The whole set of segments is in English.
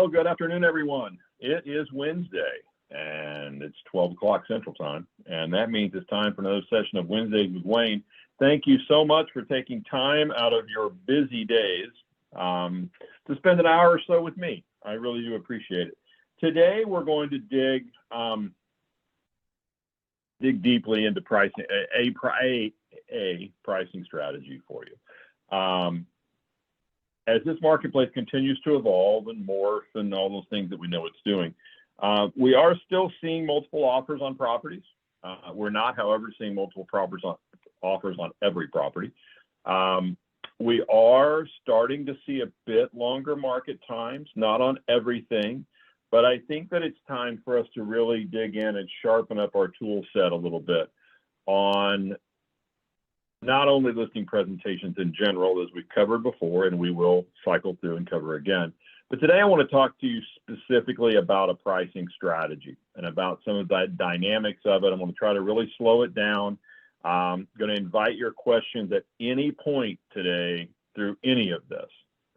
Well, good afternoon, everyone. It is Wednesday, and it's 12 o'clock Central Time, and that means it's time for another session of Wednesdays with Wayne. Thank you so much for taking time out of your busy days to spend an hour or so with me. I really do appreciate it. Today, we're going to dig deeply into pricing, a pricing strategy for you. As this marketplace continues to evolve and morph and all those things that we know it's doing, we are still seeing multiple offers on properties. We're not, however, seeing multiple offers on every property. We are starting to see a bit longer market times, not on everything, but I think that it's time for us to really dig in and sharpen up our tool set a little bit on not only listing presentations in general, as we've covered before, and we will cycle through and cover again, but today I want to talk to you specifically about a pricing strategy and about some of the dynamics of it. I'm going to try to really slow it down. I'm going to invite your questions at any point today through any of this,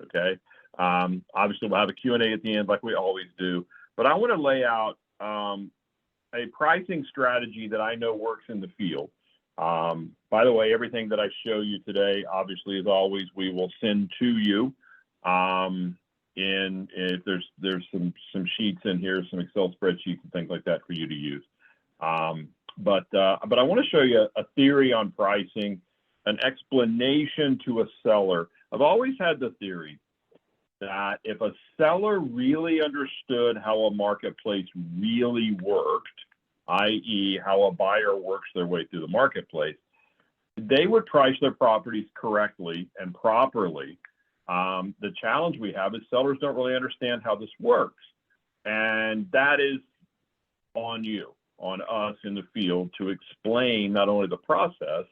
okay? Obviously, we'll have a Q&A at the end like we always do, but I want to lay out a pricing strategy that I know works in the field. By the way, everything that I show you today, obviously, as always, we will send to you. And if there's some sheets in here, some Excel spreadsheets and things like that for you to use. But I want to show you a theory on pricing, an explanation to a seller. I've always had the theory that if a seller really understood how a marketplace really worked, i.e. how a buyer works their way through the marketplace, they would price their properties correctly and properly. The challenge we have is sellers don't really understand how this works. And that is on you, on us in the field to explain not only the process,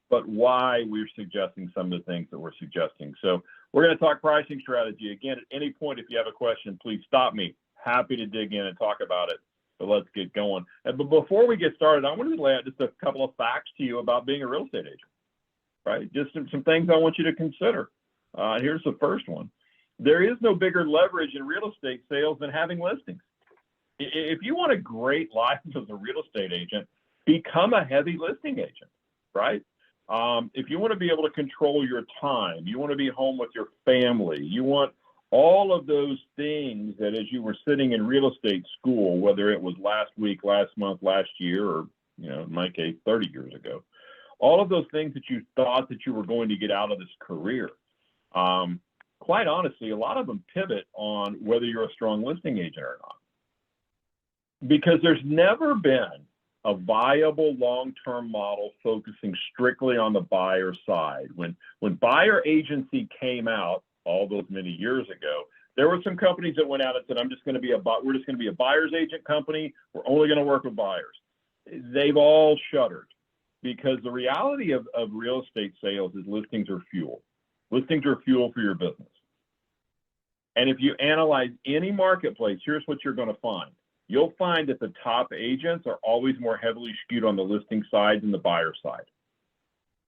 but why we're suggesting some of the things that we're suggesting. So we're going to talk pricing strategy. Again, at any point, if you have a question, please stop me. Happy to dig in and talk about it. So let's get going. But before we get started, I wanted to lay out just a couple of facts to you about being a real estate agent, right? Just some things I want you to consider. Here's the first one. There is no bigger leverage in real estate sales than having listings. If you want a great life as a real estate agent, become a heavy listing agent, right? If you want to be able to control your time, you want to be home with your family, you want all of those things that as you were sitting in real estate school, whether it was last week, last month, last year, or, in my case, 30 years ago, all of those things that you thought that you were going to get out of this career, quite honestly, a lot of them pivot on whether you're a strong listing agent or not. Because there's never been a viable long-term model focusing strictly on the buyer side. When buyer agency came out, all those many years ago, there were some companies that went out and said, we're just going to be a buyer's agent company. We're only going to work with buyers. They've all shuttered because the reality of real estate sales is listings are fuel. Listings are fuel for your business. And if you analyze any marketplace, here's what you're going to find. You'll find that the top agents are always more heavily skewed on the listing side than the buyer side.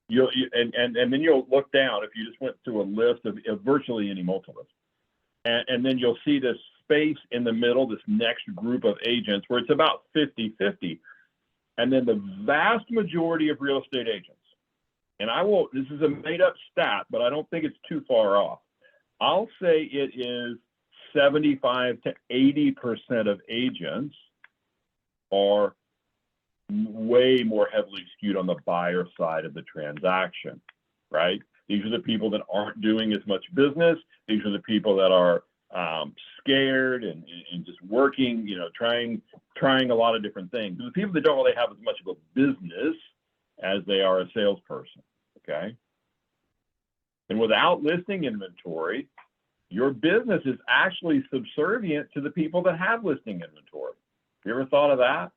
And then you'll look down if you just went through a list of virtually any multi-list. And then you'll see this space in the middle, this next group of agents where it's about 50-50. And then the vast majority of real estate agents, and this is a made up stat, but I don't think it's too far off. I'll say it is 75 to 80% of agents are way more heavily skewed on the buyer side of the transaction, right? These are the people that aren't doing as much business. These are the people that are scared and just working, trying a lot of different things. The people that don't really have as much of a business as they are a salesperson, okay? And without listing inventory, your business is actually subservient to the people that have listing inventory. You ever thought of that?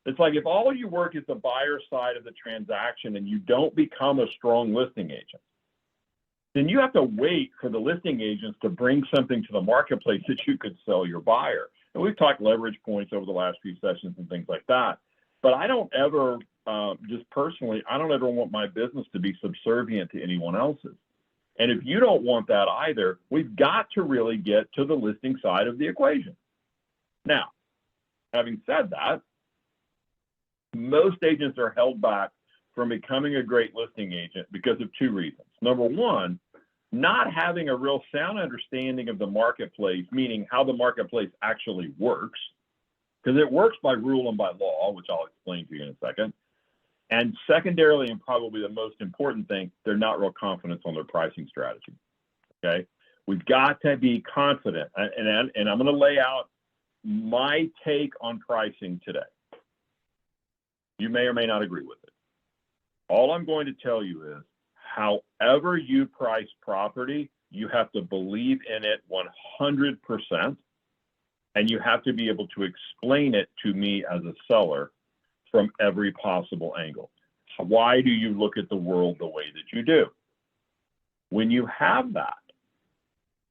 It's like if all you work is the buyer side of the transaction and you don't become a strong listing agent, then you have to wait for the listing agents to bring something to the marketplace that you could sell your buyer. And we've talked leverage points over the last few sessions and things like that. But I don't ever, just personally, I don't ever want my business to be subservient to anyone else's. And if you don't want that either, we've got to really get to the listing side of the equation. Now, having said that, most agents are held back from becoming a great listing agent because of two reasons. Number one, not having a real sound understanding of the marketplace, meaning how the marketplace actually works, because it works by rule and by law, which I'll explain to you in a second. And secondarily, and probably the most important thing, they're not real confident on their pricing strategy. Okay, we've got to be confident, and I'm going to lay out my take on pricing today. You may or may not agree with it. All I'm going to tell you is, however you price property, you have to believe in it 100%, and you have to be able to explain it to me as a seller from every possible angle. Why do you look at the world the way that you do? When you have that,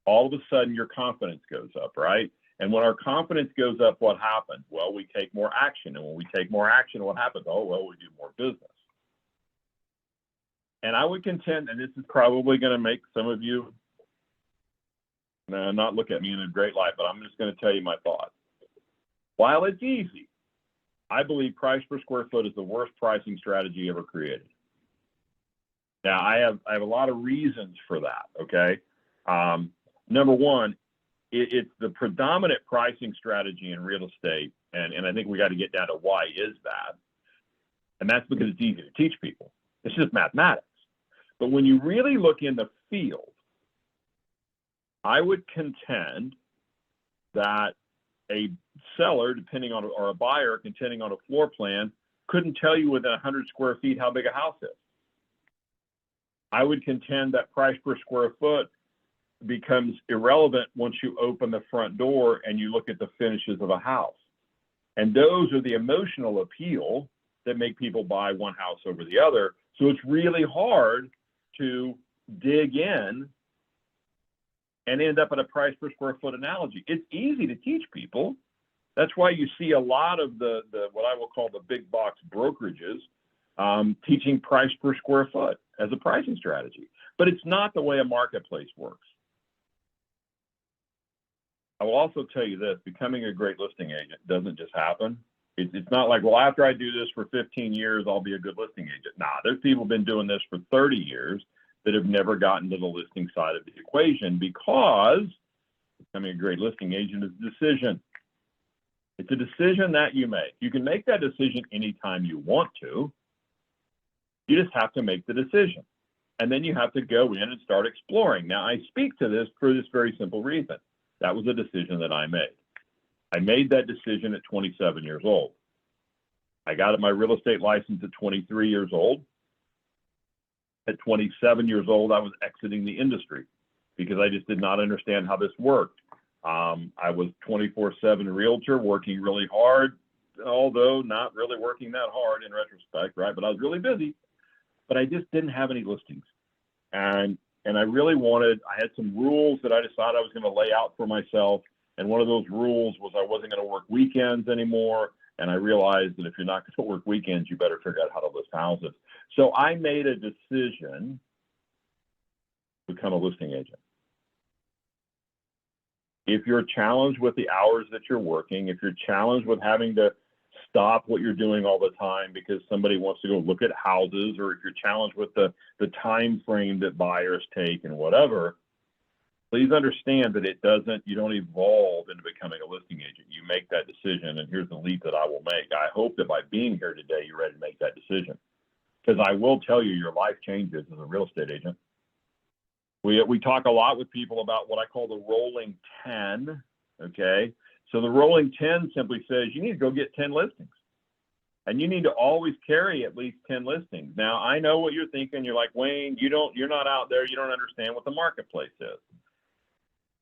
all of a sudden your confidence goes up, right? And when our confidence goes up, what happens? Well, we take more action. And when we take more action, what happens? Oh, well, we do more business. And I would contend, and this is probably going to make some of you not look at me in a great light, but I'm just going to tell you my thoughts. While it's easy, I believe price per square foot is the worst pricing strategy ever created. Now, I have a lot of reasons for that, okay? Number one, it's the predominant pricing strategy in real estate, and I think we got to get down to why is that. And that's because it's easy to teach people. It's just mathematics. But when you really look in the field, I would contend that a seller, depending on, or a buyer, contending on a floor plan, couldn't tell you within 100 square feet how big a house is. I would contend that price per square foot becomes irrelevant once you open the front door and you look at the finishes of a house. And those are the emotional appeal that make people buy one house over the other. So it's really hard to dig in and end up at a price per square foot analogy. It's easy to teach people. That's why you see a lot of the what I will call the big box brokerages teaching price per square foot as a pricing strategy. But it's not the way a marketplace works. I will also tell you this, becoming a great listing agent doesn't just happen. It's not like, well, after I do this for 15 years, I'll be a good listing agent. Nah, there's people who've been doing this for 30 years that have never gotten to the listing side of the equation, because becoming a great listing agent is a decision. It's a decision that you make. You can make that decision anytime you want to. You just have to make the decision. And then you have to go in and start exploring. Now, I speak to this for this very simple reason. That was a decision that I made. I made that decision at 27 years old. I got my real estate license at 23 years old. At 27 years old, I was exiting the industry because I just did not understand how this worked. I was 24/7 realtor, working really hard, although not really working that hard in retrospect, right? But I was really busy, but I just didn't have any listings. And I really I had some rules that I decided I was going to lay out for myself. And one of those rules was I wasn't going to work weekends anymore. And I realized that if you're not going to work weekends, you better figure out how to list houses. So I made a decision to become a listing agent. If you're challenged with the hours that you're working, if you're challenged with having to stop what you're doing all the time because somebody wants to go look at houses, or if you're challenged with the time frame that buyers take and whatever, please understand that you don't evolve into becoming a listing agent. You make that decision, and here's the leap that I will make. I hope that by being here today, you're ready to make that decision. Because I will tell you, your life changes as a real estate agent. We talk a lot with people about what I call the rolling 10, okay? So the rolling 10 simply says you need to go get 10 listings. And you need to always carry at least 10 listings. Now, I know what you're thinking. You're like, Wayne, you're not out there. You don't understand what the marketplace is.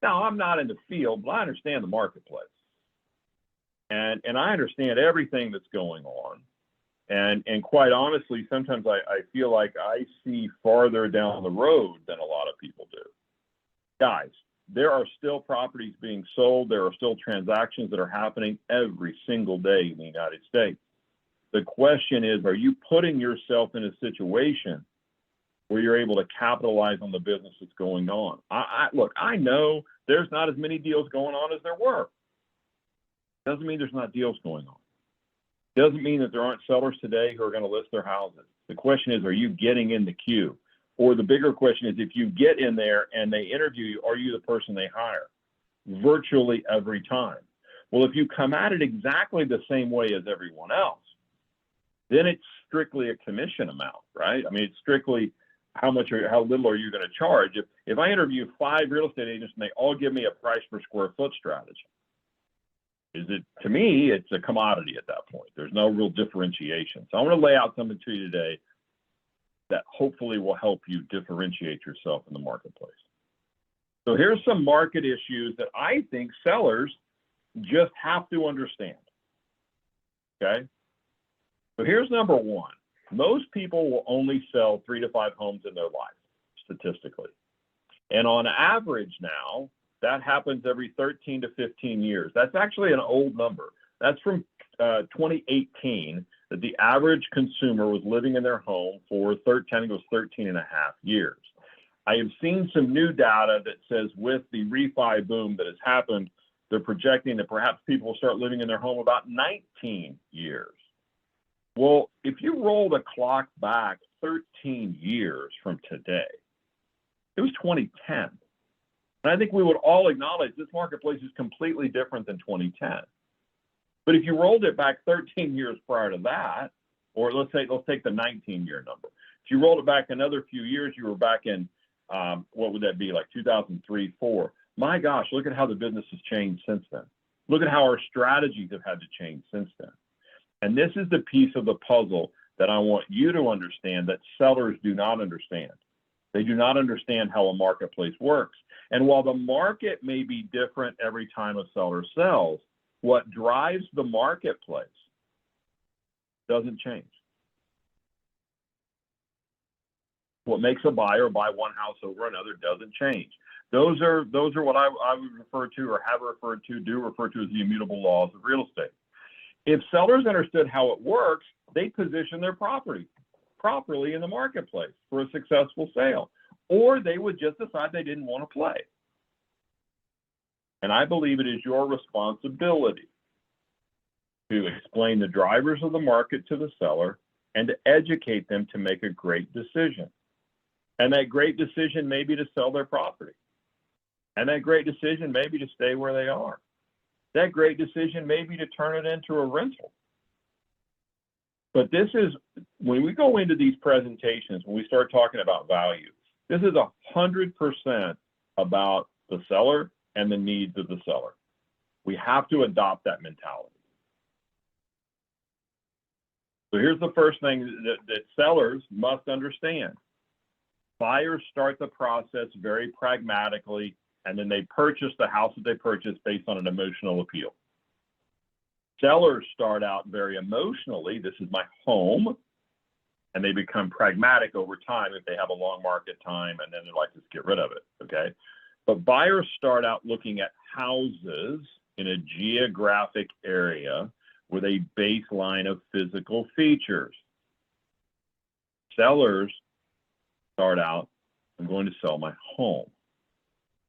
Now, I'm not in the field, but I understand the marketplace. And I understand everything that's going on. And quite honestly, sometimes I feel like I see farther down the road than a lot of people do. Guys, there are still properties being sold. There are still transactions that are happening every single day in the United States. The question is, are you putting yourself in a situation where you're able to capitalize on the business that's going on. Look, I know there's not as many deals going on as there were. Doesn't mean there's not deals going on. Doesn't mean that there aren't sellers today who are going to list their houses. The question is, are you getting in the queue? Or the bigger question is, if you get in there and they interview you, are you the person they hire? Virtually every time. Well, if you come at it exactly the same way as everyone else, then it's strictly a commission amount, right? I mean, it's strictly how little are you going to charge? If I interview 5 real estate agents and they all give me a price per square foot strategy, to me, it's a commodity at that point. There's no real differentiation. So I want to lay out something to you today that hopefully will help you differentiate yourself in the marketplace. So here's some market issues that I think sellers just have to understand, okay? So here's number one. Most people will only sell 3 to 5 homes in their life, statistically. And on average now, that happens every 13 to 15 years. That's actually an old number. That's from 2018, that the average consumer was living in their home for 13 and a half years. I have seen some new data that says with the refi boom that has happened, they're projecting that perhaps people will start living in their home about 19 years. Well, if you roll the clock back 13 years from today, it was 2010. And I think we would all acknowledge this marketplace is completely different than 2010. But if you rolled it back 13 years prior to that, or let's take the 19-year number. If you rolled it back another few years, you were back in, what would that be, like 2003, 4. My gosh, look at how the business has changed since then. Look at how our strategies have had to change since then. And this is the piece of the puzzle that I want you to understand that sellers do not understand. They do not understand how a marketplace works. And while the market may be different every time a seller sells, what drives the marketplace doesn't change. What makes a buyer buy one house over another doesn't change. Those are what I would refer to, or have referred to, do refer to as the immutable laws of real estate. If sellers understood how it works, they position their property properly in the marketplace for a successful sale, or they would just decide they didn't want to play. And I believe it is your responsibility to explain the drivers of the market to the seller and to educate them to make a great decision. And that great decision may be to sell their property. And that great decision may be to stay where they are. That great decision may be to turn it into a rental. But this is, when we go into these presentations, when we start talking about value, this is 100% about the seller and the needs of the seller. We have to adopt that mentality. So here's the first thing that sellers must understand. Buyers start the process very pragmatically, and then they purchase the house that they purchase based on an emotional appeal. Sellers start out very emotionally, this is my home, and they become pragmatic over time if they have a long market time, and then they're like, let's get rid of it, okay? But buyers start out looking at houses in a geographic area with a baseline of physical features. Sellers start out, I'm going to sell my home.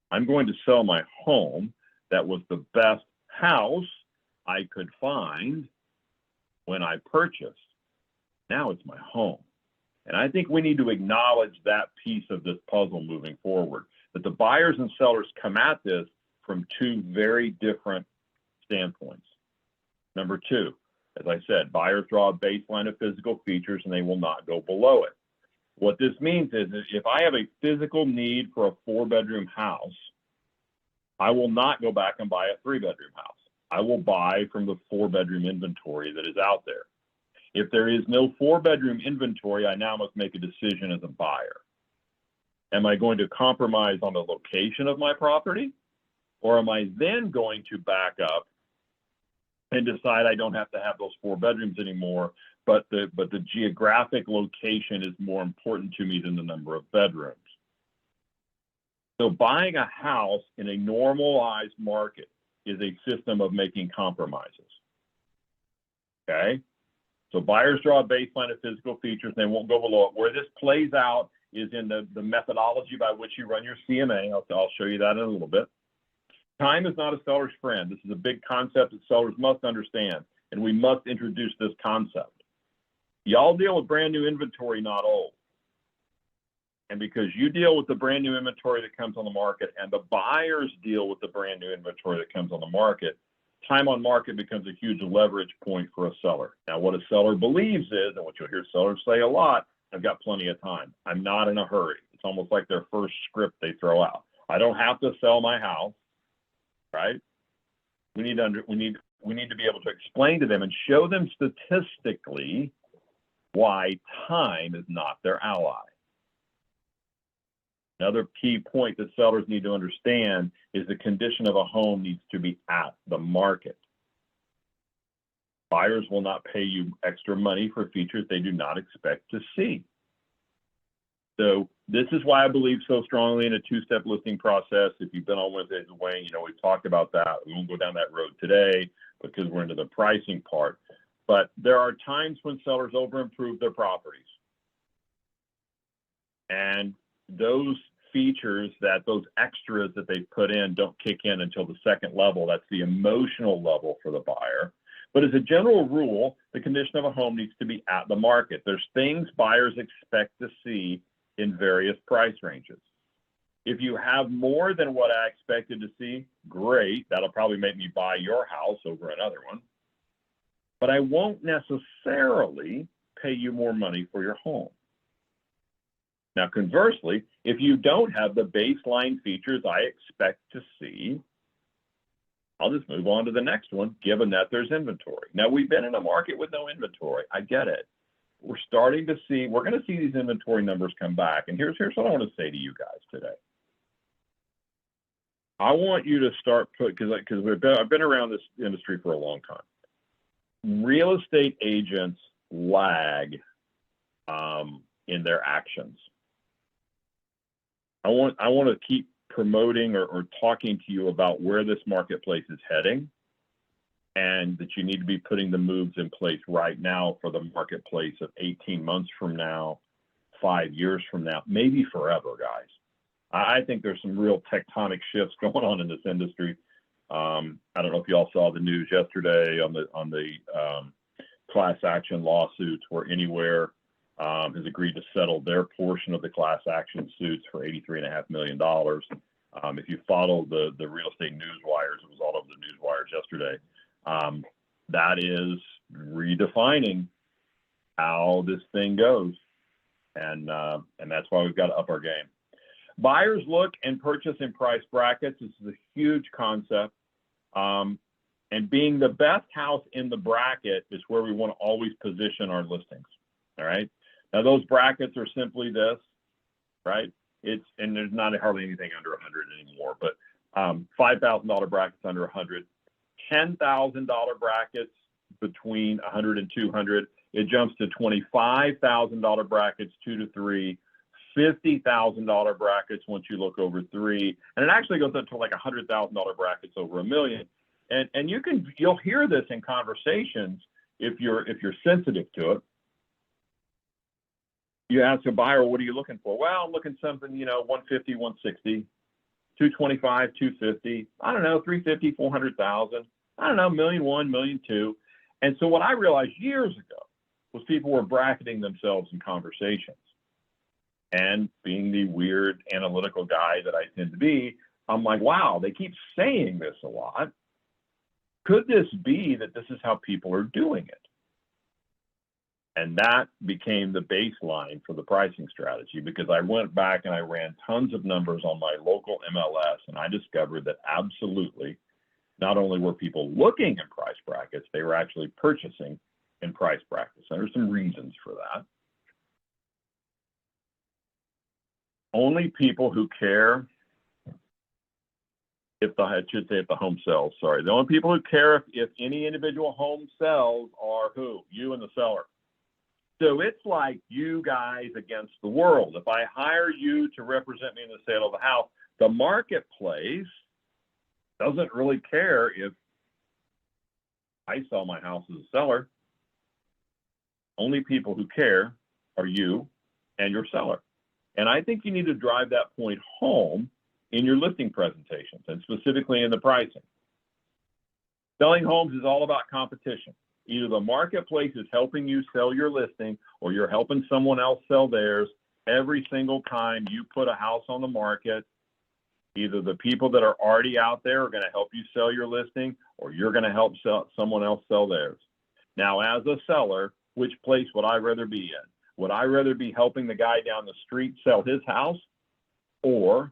I'm going to sell my home that was the best house I could find when I purchased. Now it's my home. And I think we need to acknowledge that piece of this puzzle moving forward, that the buyers and sellers come at this from two very different standpoints. Number two, as I said, buyers draw a baseline of physical features and they will not go below it. What this means is that if I have a physical need for a 4-bedroom house, I will not go back and buy a 3-bedroom house. I will buy from the 4-bedroom inventory that is out there. If there is no 4-bedroom inventory, I now must make a decision as a buyer. Am I going to compromise on the location of my property? Or am I then going to back up and decide I don't have to have those 4 bedrooms anymore, but the geographic location is more important to me than the number of bedrooms? So buying a house in a normalized market is a system of making compromises, okay? So buyers draw a baseline of physical features and they won't go below it. Where this plays out is in the methodology by which you run your CMA. I'll show you that in a little bit. Time is not a seller's friend. This is a big concept that sellers must understand, and we must introduce this concept. Y'all deal with brand new inventory, not old. And because you deal with the brand new inventory that comes on the market and the buyers deal with the brand new inventory that comes on the market, time on market becomes a huge leverage point for a seller. Now, what a seller believes is, and what you'll hear sellers say a lot, I've got plenty of time. I'm not in a hurry. It's almost like their first script they throw out. I don't have to sell my house, right? We need to be able to explain to them and show them statistically why time is not their ally. Another key point that sellers need to understand is the condition of a home needs to be at the market. Buyers will not pay you extra money for features they do not expect to see. So this is why I believe so strongly in a two-step listing process. If you've been on Wednesdays with Wayne, you know we've talked about that. We won't go down that road today because we're into the pricing part. But there are times when sellers over-improve their properties. And those features, those extras that they put in don't kick in until the second level. That's the emotional level for the buyer. But as a general rule, the condition of a home needs to be at the market. There's things buyers expect to see in various price ranges. If you have more than what I expected to see, great. That'll probably make me buy your house over another one. But I won't necessarily pay you more money for your home. Now, conversely, if you don't have the baseline features I expect to see, I'll just move on to the next one, given that there's inventory. Now, we've been in a market with no inventory. I get it. We're going to see these inventory numbers come back. And here's what I want to say to you guys today. I want you to start because I've been around this industry for a long time. Real estate agents lag in their actions. I want to keep promoting or talking to you about where this marketplace is heading, and that you need to be putting the moves in place right now for the marketplace of 18 months from now, 5 years from now, maybe forever, guys. I think there's some real tectonic shifts going on in this industry. I don't know if you all saw the news yesterday on the class action lawsuits where Anywhere has agreed to settle their portion of the class action suits for $83.5 million. If you follow the real estate news wires, it was all over the news wires yesterday. That is redefining how this thing goes, and that's why we've got to up our game. Buyers look and purchase in price brackets. This is a huge concept, and being the best house in the bracket is where we want to always position our listings. All right. Now those brackets are simply this, right? And there's not hardly anything under 100 anymore, but $5,000 brackets under 100, $10,000 brackets between 100 and 200. It jumps to $25,000 brackets 2 to 3, $50,000 brackets once you look over 3, and it actually goes up to like $100,000 brackets over $1 million. And you'll hear this in conversations if you're sensitive to it. You ask a buyer, what are you looking for? Well, I'm looking something, 150, 160, 225, 250. I don't know, 350, 400,000. I don't know, $1.1 million, $1.2 million. And so what I realized years ago was people were bracketing themselves in conversations. And being the weird analytical guy that I tend to be, I'm like, wow, they keep saying this a lot. Could this be that this is how people are doing it? And that became the baseline for the pricing strategy, because I went back and I ran tons of numbers on my local MLS, and I discovered that absolutely not only were people looking in price brackets, they were actually purchasing in price brackets. And there's some reasons for that. Only people who care if the home sells, sorry. The only people who care if any individual home sells are who? You and the seller. So it's like you guys against the world. If I hire you to represent me in the sale of the house, the marketplace doesn't really care if I sell my house as a seller. Only people who care are you and your seller. And I think you need to drive that point home in your listing presentations and specifically in the pricing. Selling homes is all about competition. Either the marketplace is helping you sell your listing or you're helping someone else sell theirs. Every single time you put a house on the market, either the people that are already out there are going to help you sell your listing or you're going to help someone else sell theirs. Now, as a seller, which place would I rather be in? Would I rather be helping the guy down the street sell his house, or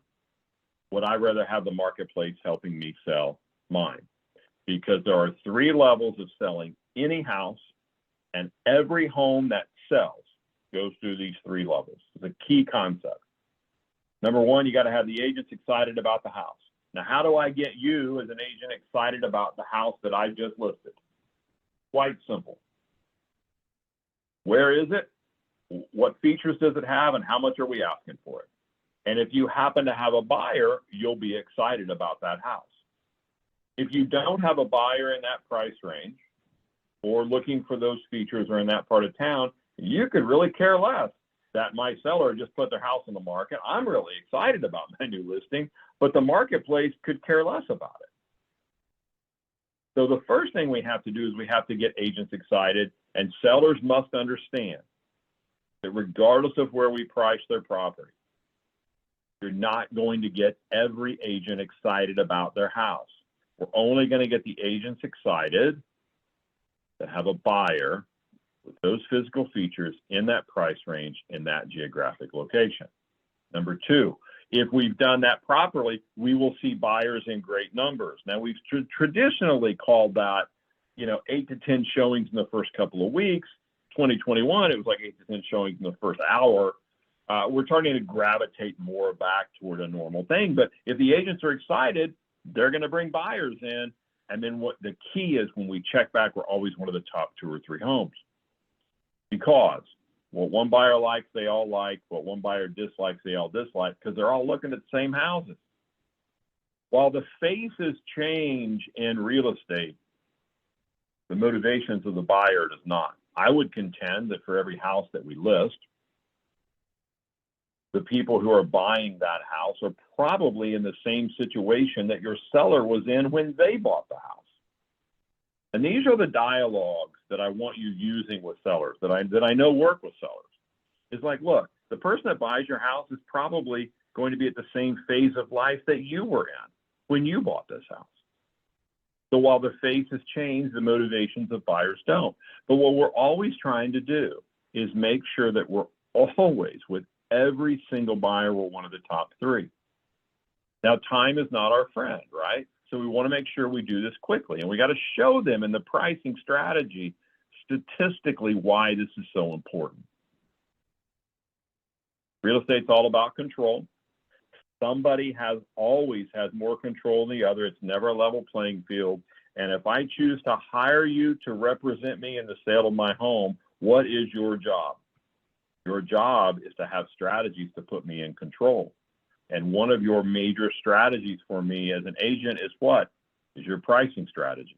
would I rather have the marketplace helping me sell mine? Because there are 3 levels of selling any house, and every home that sells goes through these 3 levels. It's a key concept. Number 1, you got to have the agents excited about the house. Now, how do I get you as an agent excited about the house that I just listed? Quite simple. Where is it? What features does it have, and how much are we asking for it? And if you happen to have a buyer, you'll be excited about that house. If you don't have a buyer in that price range or looking for those features or in that part of town, you could really care less that my seller just put their house on the market. I'm really excited about my new listing, but the marketplace could care less about it. So the first thing we have to do is we have to get agents excited, and sellers must understand that regardless of where we price their property, you're not going to get every agent excited about their house. We're only going to get the agents excited that have a buyer with those physical features in that price range in that geographic location. Number 2, if we've done that properly, we will see buyers in great numbers. Now, we've traditionally called that, 8 to 10 showings in the first couple of weeks. 2021, it was like 8 to 10 showings in the first hour. We're starting to gravitate more back toward a normal thing. But if the agents are excited, they're going to bring buyers in. And then what the key is, when we check back, we're always one of the top 2 or 3 homes. Because what one buyer likes, they all like. What one buyer dislikes, they all dislike, because they're all looking at the same houses. While the faces change in real estate, the motivations of the buyer does not. I would contend that for every house that we list, the people who are buying that house are probably in the same situation that your seller was in when they bought the house. And these are the dialogues that I want you using with sellers, that I know work with sellers. It's like, look, the person that buys your house is probably going to be at the same phase of life that you were in when you bought this house. So while the faces change, the motivations of buyers don't. But what we're always trying to do is make sure that we're always, with every single buyer, we're one of the top 3. Now, time is not our friend, right? So we want to make sure we do this quickly. And we got to show them in the pricing strategy statistically why this is so important. Real estate's all about control. Somebody always has more control than the other. It's never a level playing field. And if I choose to hire you to represent me in the sale of my home, what is your job? Your job is to have strategies to put me in control. And one of your major strategies for me as an agent is what? Is your pricing strategy.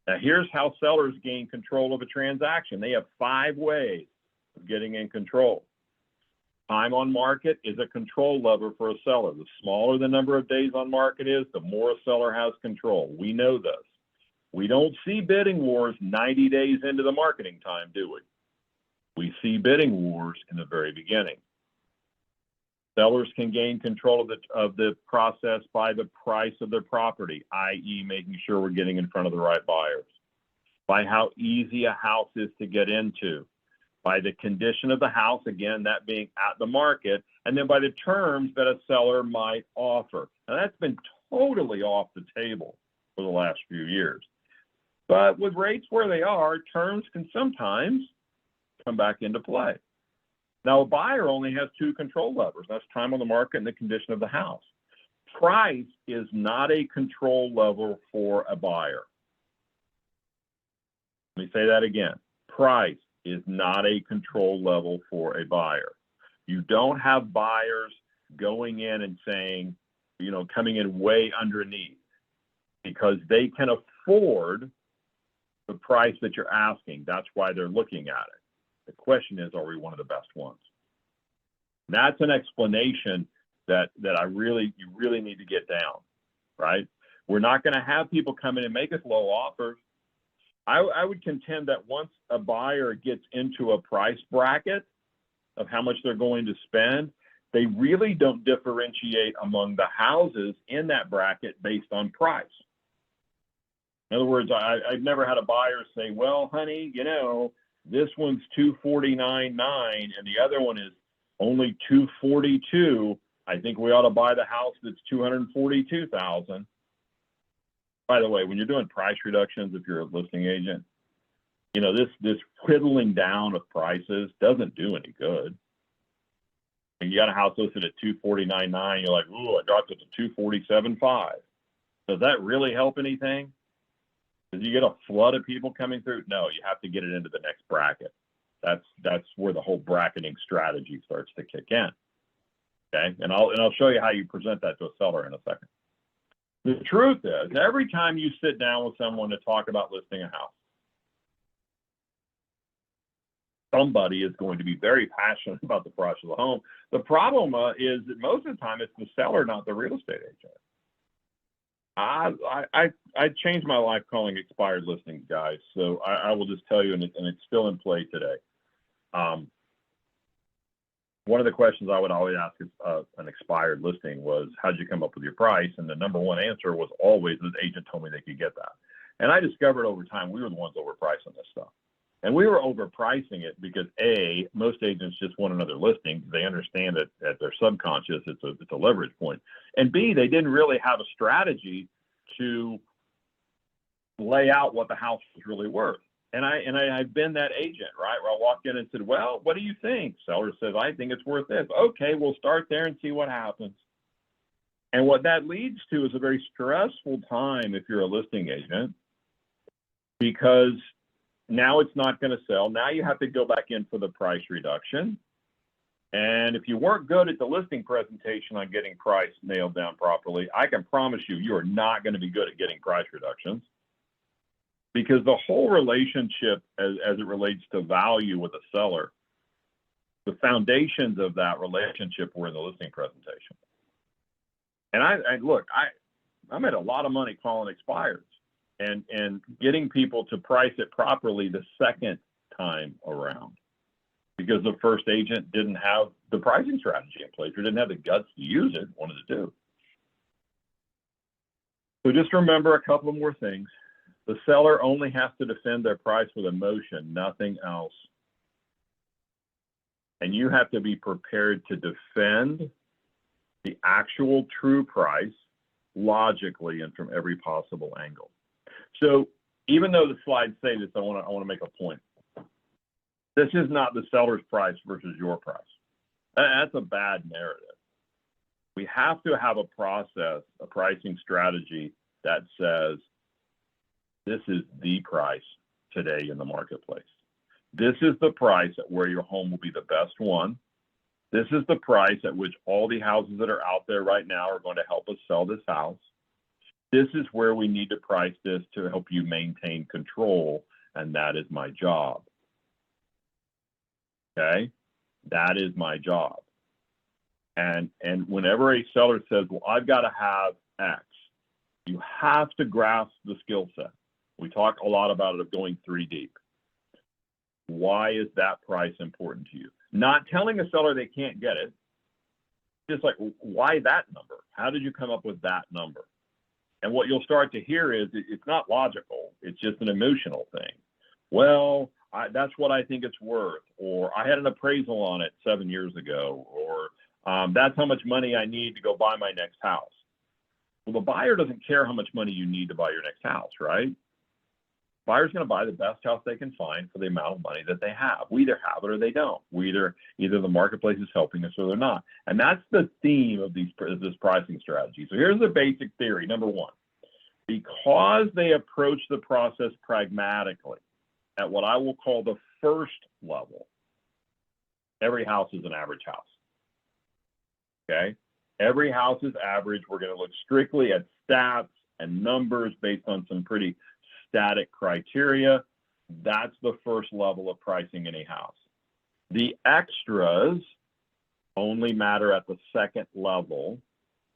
Now, here's how sellers gain control of a transaction. They have 5 ways of getting in control. Time on market is a control lever for a seller. The smaller the number of days on market is, the more a seller has control. We know this. We don't see bidding wars 90 days into the marketing time, do we? We see bidding wars in the very beginning. Sellers can gain control of the process by the price of their property, i.e. making sure we're getting in front of the right buyers, by how easy a house is to get into, by the condition of the house, again, that being at the market, and then by the terms that a seller might offer. Now, that's been totally off the table for the last few years. But with rates where they are, terms can sometimes come back into play. Now, a buyer only has 2 control levers. That's time on the market and the condition of the house. Price is not a control lever for a buyer. Let me say that again. Price is not a control level for a buyer. You don't have buyers going in and saying, coming in way underneath because they can afford the price that you're asking. That's why they're looking at it. The question is, are we one of the best ones? That's an explanation that you really need to get down, right? We're not going to have people come in and make us low offers. I would contend that once a buyer gets into a price bracket of how much they're going to spend, they really don't differentiate among the houses in that bracket based on price. In other words, I've never had a buyer say, well, honey, you know, this one's $249,900 and the other one is only $242,000. I think we ought to buy the house that's $242,000. By the way, when you're doing price reductions, if you're a listing agent, you know, this whittling down of prices doesn't do any good. And you got a house listed at $249,900, you're like, ooh, I dropped it to $247,500. Does that really help anything? Does you get a flood of people coming through? No, you have to get it into the next bracket. That's where the whole bracketing strategy starts to kick in. Okay, and I'll show you how you present that to a seller in a second. The truth is, every time you sit down with someone to talk about listing a house, somebody is going to be very passionate about the price of the home. The problem is that most of the time it's the seller, not the real estate agent. I changed my life calling expired listings, guys. So I will just tell you, and it's still in play today. One of the questions I would always ask an expired listing was, how'd you come up with your price? And the number one answer was always, the agent told me they could get that. And I discovered over time, we were the ones overpricing this stuff. And we were overpricing it because A, most agents just want another listing. They understand that at their subconscious, it's a leverage point. And B, they didn't really have a strategy to lay out what the house was really worth. And I've been that agent, right? Where I walked in and said, well, what do you think? Seller says, I think it's worth this. Okay, we'll start there and see what happens. And what that leads to is a very stressful time if you're a listing agent, because now it's not going to sell. Now you have to go back in for the price reduction. And if you weren't good at the listing presentation on getting price nailed down properly, I can promise you are not going to be good at getting price reductions. Because the whole relationship as it relates to value with a seller, the foundations of that relationship were in the listing presentation. And I made a lot of money calling expireds and getting people to price it properly the second time around, because the first agent didn't have the pricing strategy in place or didn't have the guts to use it, wanted to do. So just remember a couple of more things. The seller only has to defend their price with emotion, nothing else. And you have to be prepared to defend the actual true price logically and from every possible angle. So even though the slides say this, I want to make a point. This is not the seller's price versus your price. That's a bad narrative. We have to have a process, a pricing strategy that says, this is the price today in the marketplace. This is the price at where your home will be the best one. This is the price at which all the houses that are out there right now are going to help us sell this house. This is where we need to price this to help you maintain control, and that is my job. Okay? That is my job. And whenever a seller says, well, I've got to have X, you have to grasp the skill set. We talk a lot about it of going 3 deep. Why is that price important to you? Not telling a seller they can't get it. Just like, why that number? How did you come up with that number? And what you'll start to hear is it's not logical. It's just an emotional thing. Well, that's what I think it's worth. Or I had an appraisal on it 7 years ago. Or that's how much money I need to go buy my next house. Well, the buyer doesn't care how much money you need to buy your next house, right? Buyer's going to buy the best house they can find for the amount of money that they have. We either have it or they don't. Either the marketplace is helping us or they're not. And that's the theme of this pricing strategy. So here's the basic theory. Number one, because they approach the process pragmatically at what I will call the first level, every house is an average house. Okay? Every house is average. We're going to look strictly at stats and numbers based on some pretty static criteria. That's the first level of pricing any house. The extras only matter at the second level.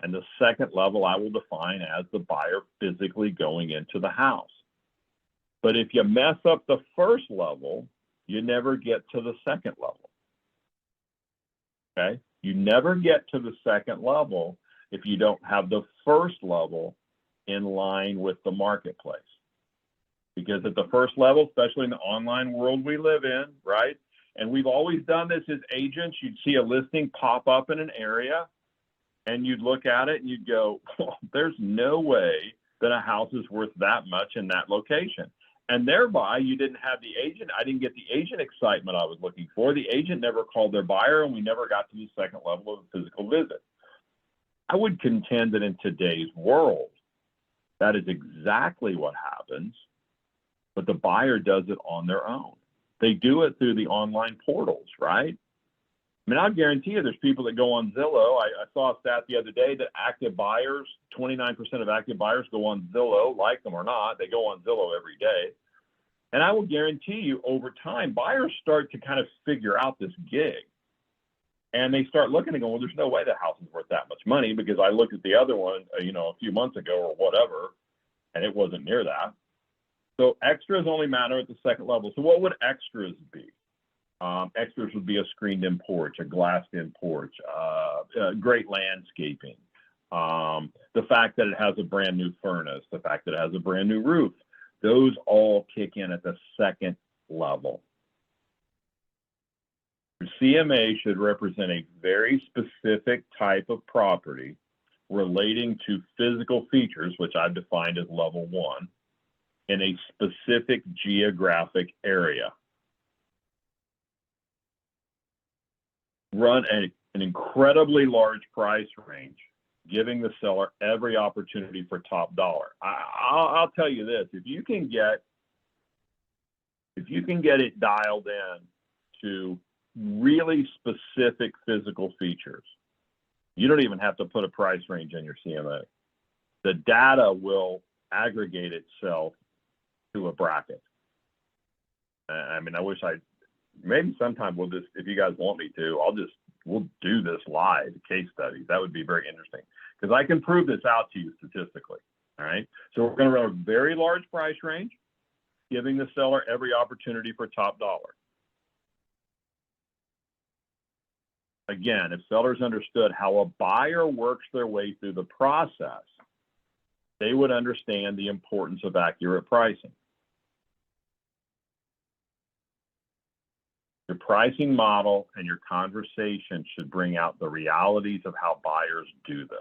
And the second level I will define as the buyer physically going into the house. But if you mess up the first level, you never get to the second level. Okay? You never get to the second level if you don't have the first level in line with the marketplace. Because at the first level, especially in the online world we live in, right? And we've always done this as agents, you'd see a listing pop up in an area and you'd look at it and you'd go, well, there's no way that a house is worth that much in that location. And thereby, you didn't have the agent. I didn't get the agent excitement I was looking for. The agent never called their buyer, and we never got to the second level of a physical visit. I would contend that in today's world, that is exactly what happens, but the buyer does it on their own. They do it through the online portals, right? I mean, I'll guarantee you there's people that go on Zillow. I saw a stat the other day that active buyers, 29% of active buyers go on Zillow, like them or not. They go on Zillow every day. And I will guarantee you over time, buyers start to kind of figure out this gig. And they start looking and go, well, there's no way the house is worth that much money because I looked at the other one, a few months ago or whatever, and it wasn't near that. So extras only matter at the second level. So what would extras be? Extras would be a screened-in porch, a glassed-in porch, great landscaping, the fact that it has a brand new furnace, the fact that it has a brand new roof. Those all kick in at the second level. The CMA should represent a very specific type of property relating to physical features, which I've defined as level 1, in a specific geographic area. Run an incredibly large price range, giving the seller every opportunity for top dollar. I'll tell you this: if you can get it dialed in to really specific physical features, you don't even have to put a price range in your CMA. The data will aggregate itself to a bracket. I mean, I wish maybe sometime we'll just, if you guys want me to, we'll do this live case studies. That would be very interesting because I can prove this out to you statistically. All right. So we're going to run a very large price range, giving the seller every opportunity for top dollar. Again, if sellers understood how a buyer works their way through the process, they would understand the importance of accurate pricing. Your pricing model and your conversation should bring out the realities of how buyers do this.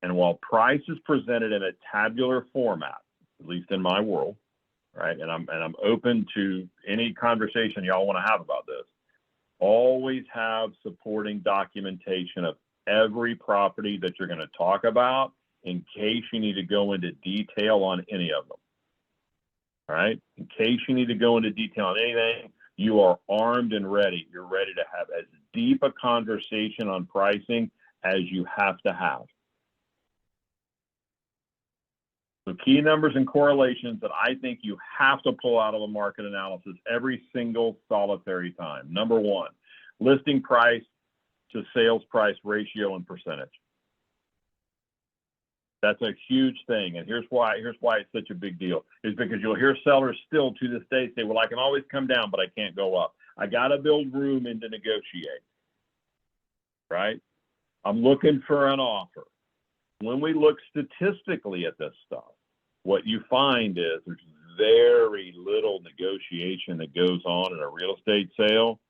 And while price is presented in a tabular format, at least in my world, right? And I'm open to any conversation y'all want to have about this. Always have supporting documentation of every property that you're going to talk about in case you need to go into detail on any of them. All right. In case you need to go into detail on anything, you are armed and ready. You're ready to have as deep a conversation on pricing as you have to have. So key numbers and correlations that I think you have to pull out of a market analysis every single solitary time. Number 1, listing price to sales price ratio and percentage. That's a huge thing, and here's why it's such a big deal. Is because you'll hear sellers still to this day say, well, I can always come down, but I can't go up. I got to build room in to negotiate, right? I'm looking for an offer. When we look statistically at this stuff, what you find is there's very little negotiation that goes on in a real estate sale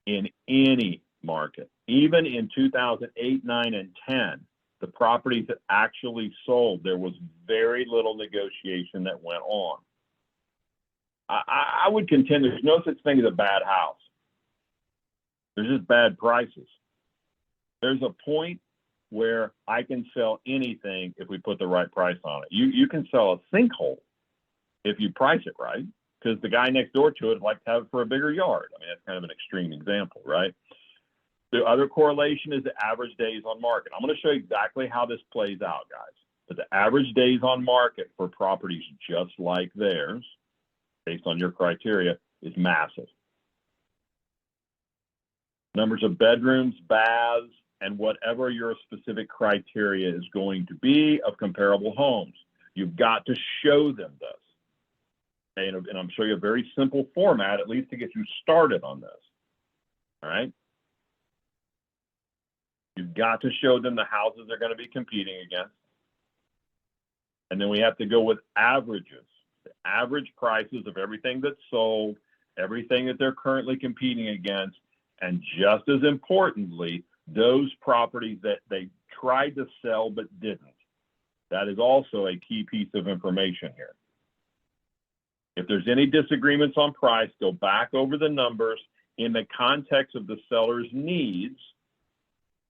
in any market. Even in 2008, 9, and 10, the properties that actually sold, there was very little negotiation that went on. I would contend there's no such thing as a bad house. There's just bad prices. There's a point where I can sell anything if we put the right price on it. You can sell a sinkhole if you price it right, because the guy next door to it would like to have it for a bigger yard. I mean, that's kind of an extreme example, right? The other correlation is the average days on market. I'm going to show you exactly how this plays out, guys. But the average days on market for properties just like theirs, based on your criteria, is massive. numbers of bedrooms, baths, and whatever your specific criteria is going to be of comparable homes. You've got to show them this. And I'm showing you a very simple format, at least to get you started on this. All right? You've got to show them the houses they're going to be competing against. And then we have to go with averages, the average prices of everything that's sold, everything that they're currently competing against, and just as importantly, those properties that they tried to sell but didn't. That is also a key piece of information here. If there's any disagreements on price, go back over the numbers in the context of the seller's needs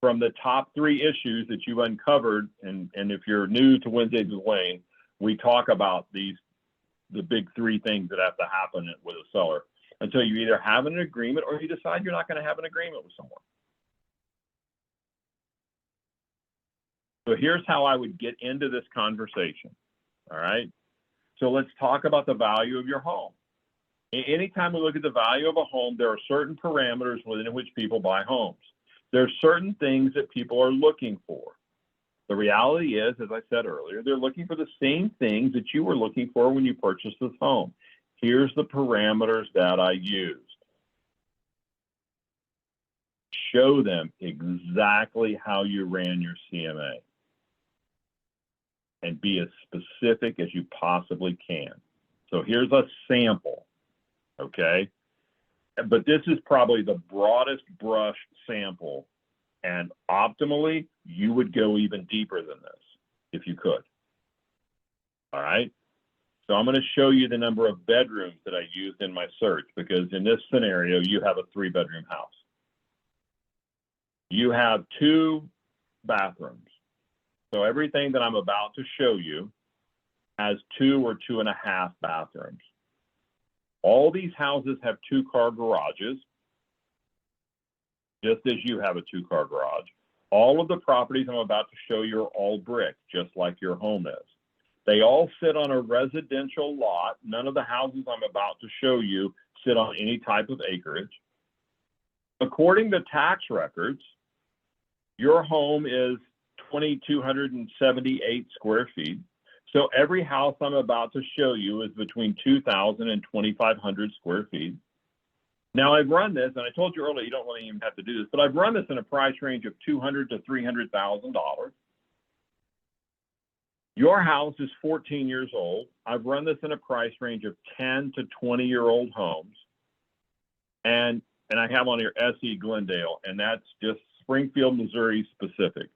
from the top 3 issues that you've uncovered. And if you're new to Wednesdays with Wayne, we talk about the big 3 things that have to happen with a seller until you either have an agreement or you decide you're not going to have an agreement with someone. So here's how I would get into this conversation, all right? So let's talk about the value of your home. Anytime we look at the value of a home, there are certain parameters within which people buy homes. There are certain things that people are looking for. The reality is, as I said earlier, they're looking for the same things that you were looking for when you purchased this home. Here's the parameters that I used. Show them exactly how you ran your CMA and be as specific as you possibly can. So here's a sample, okay? But this is probably the broadest brush sample, and optimally, you would go even deeper than this if you could. All right? So I'm going to show you the number of bedrooms that I used in my search, because in this scenario, you have a 3-bedroom house. You have 2 bathrooms. So everything that I'm about to show you has 2 or 2.5 bathrooms. All these houses have 2-car garages, just as you have a 2-car garage. All of the properties I'm about to show you are all brick, just like your home is. They all sit on a residential lot. None of the houses I'm about to show you sit on any type of acreage. According to tax records, your home is 2,278 square feet. So every house I'm about to show you is between 2,000 and 2,500 square feet. Now I've run this, and I told you earlier you don't really even have to do this, but I've run this in a price range of $200,000 to $300,000. Your house is 14 years old. I've run this in a price range of 10 to 20-year-old homes, and I have on here SE Glendale, and that's just Springfield, Missouri specific.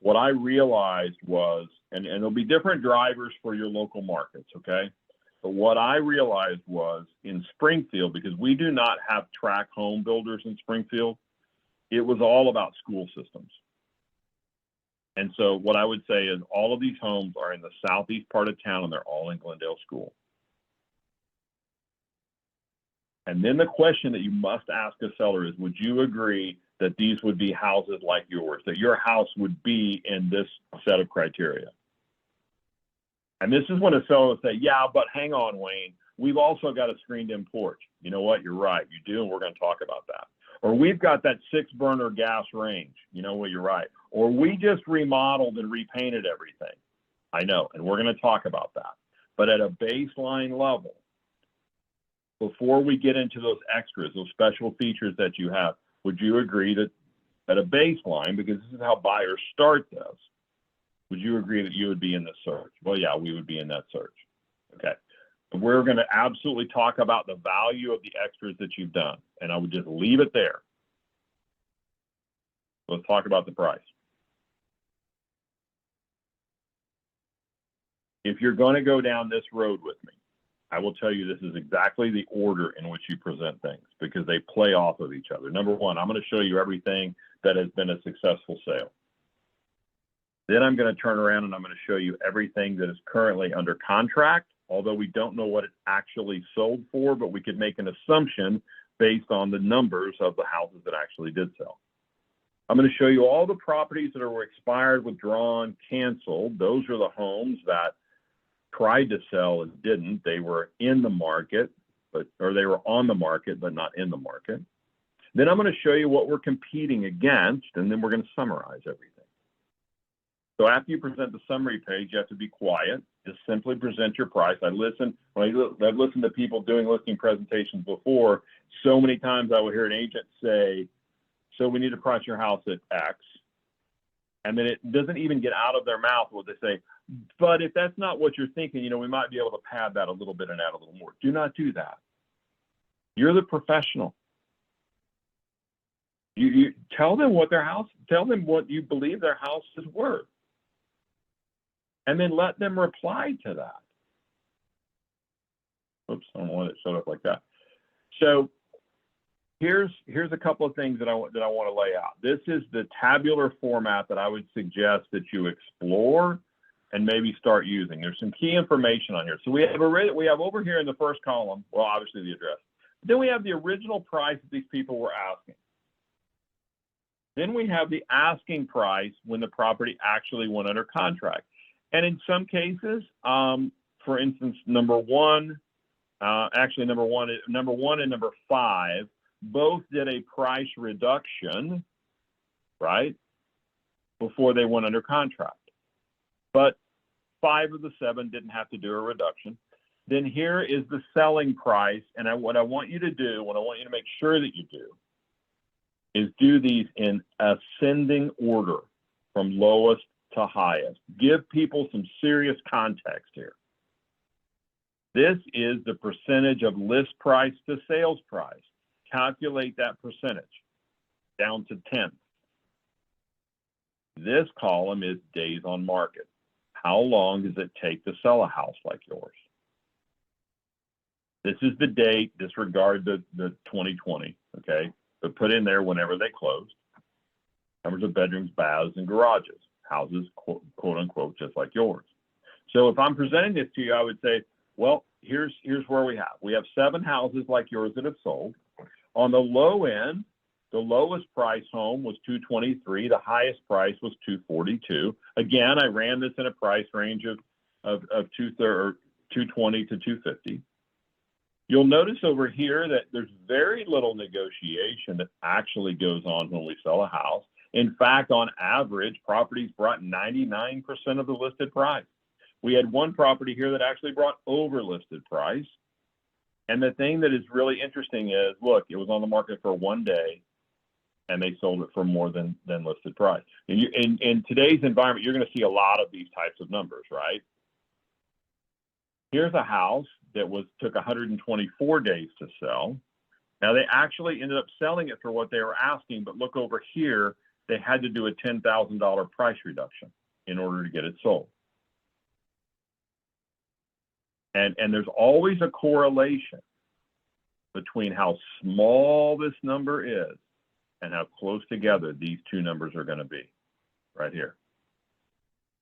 What I realized was, and there'll be different drivers for your local markets, okay? But what I realized was in Springfield, because we do not have tract home builders in Springfield, it was all about school systems. And so what I would say is all of these homes are in the southeast part of town, and they're all in Glendale School. And then the question that you must ask a seller is, would you agree that these would be houses like yours, that your house would be in this set of criteria? And this is when a seller will say, yeah, but hang on, Wayne, we've also got a screened-in porch. You know what? You're right. You do, and we're going to talk about that. Or we've got that 6-burner gas range. You know what? You're right. Or we just remodeled and repainted everything. I know, and we're going to talk about that. But at a baseline level, before we get into those extras, those special features that you have, would you agree that at a baseline, because this is how buyers start this, would you agree that you would be in this search? Well, yeah, we would be in that search. Okay. We're going to absolutely talk about the value of the extras that you've done, and I would just leave it there. Let's talk about the price. If you're going to go down this road with me, I will tell you this is exactly the order in which you present things, because they play off of each other. Number one, I'm going to show you everything that has been a successful sale. Then I'm going to turn around and I'm going to show you everything that is currently under contract, although we don't know what it actually sold for, but we could make an assumption based on the numbers of the houses that actually did sell. I'm going to show you all the properties that were expired, withdrawn, canceled. Those are the homes that tried to sell and didn't. They were in the market, or they were on the market, but not in the market. Then I'm going to show you what we're competing against, and then we're going to summarize everything. So after you present the summary page, you have to be quiet. Just simply present your price. I've listened to people doing listing presentations before. So many times I would hear an agent say, so we need to price your house at X. And then it doesn't even get out of their mouth what they say, but if that's not what you're thinking, we might be able to pad that a little bit and add a little more. Do not do that. You're the professional. You tell them what you believe their house is worth. And then let them reply to that. Oops, I don't want it showed up like that. So here's a couple of things that I want to lay out. This is the tabular format that I would suggest that you explore and maybe start using. There's some key information on here. So we have over here in the first column, well, obviously the address. Then we have the original price that these people were asking. Then we have the asking price when the property actually went under contract. And in some cases, for instance, number one and number 5 both did a price reduction, right, before they went under contract. But 5 of the 7 didn't have to do a reduction. Then here is the selling price. And what I want you to do, what I want you to make sure that you do, is do these in ascending order from lowest to highest. Give people some serious context here. This is the percentage of list price to sales price. Calculate that percentage down to 10. This column is days on market. How long does it take to sell a house like yours? This is the date, disregard the 2020, okay? But put in there whenever they closed. Numbers of bedrooms, baths, and garages. Houses, quote unquote, just like yours. So if I'm presenting this to you, I would say, well, here's where we have. We have 7 houses like yours that have sold. On the low end, the lowest price home was $223. The highest price was $242. Again, I ran this in a price range of $220 to $250. You'll notice over here that there's very little negotiation that actually goes on when we sell a house. In fact, on average, properties brought 99% of the listed price. We had one property here that actually brought over listed price. And the thing that is really interesting is, look, it was on the market for 1 day and they sold it for more than listed price. In today's environment, you're going to see a lot of these types of numbers, right? Here's a house that took 124 days to sell. Now, they actually ended up selling it for what they were asking, but look over here, they had to do a $10,000 price reduction in order to get it sold. And there's always a correlation between how small this number is and how close together these two numbers are going to be right here.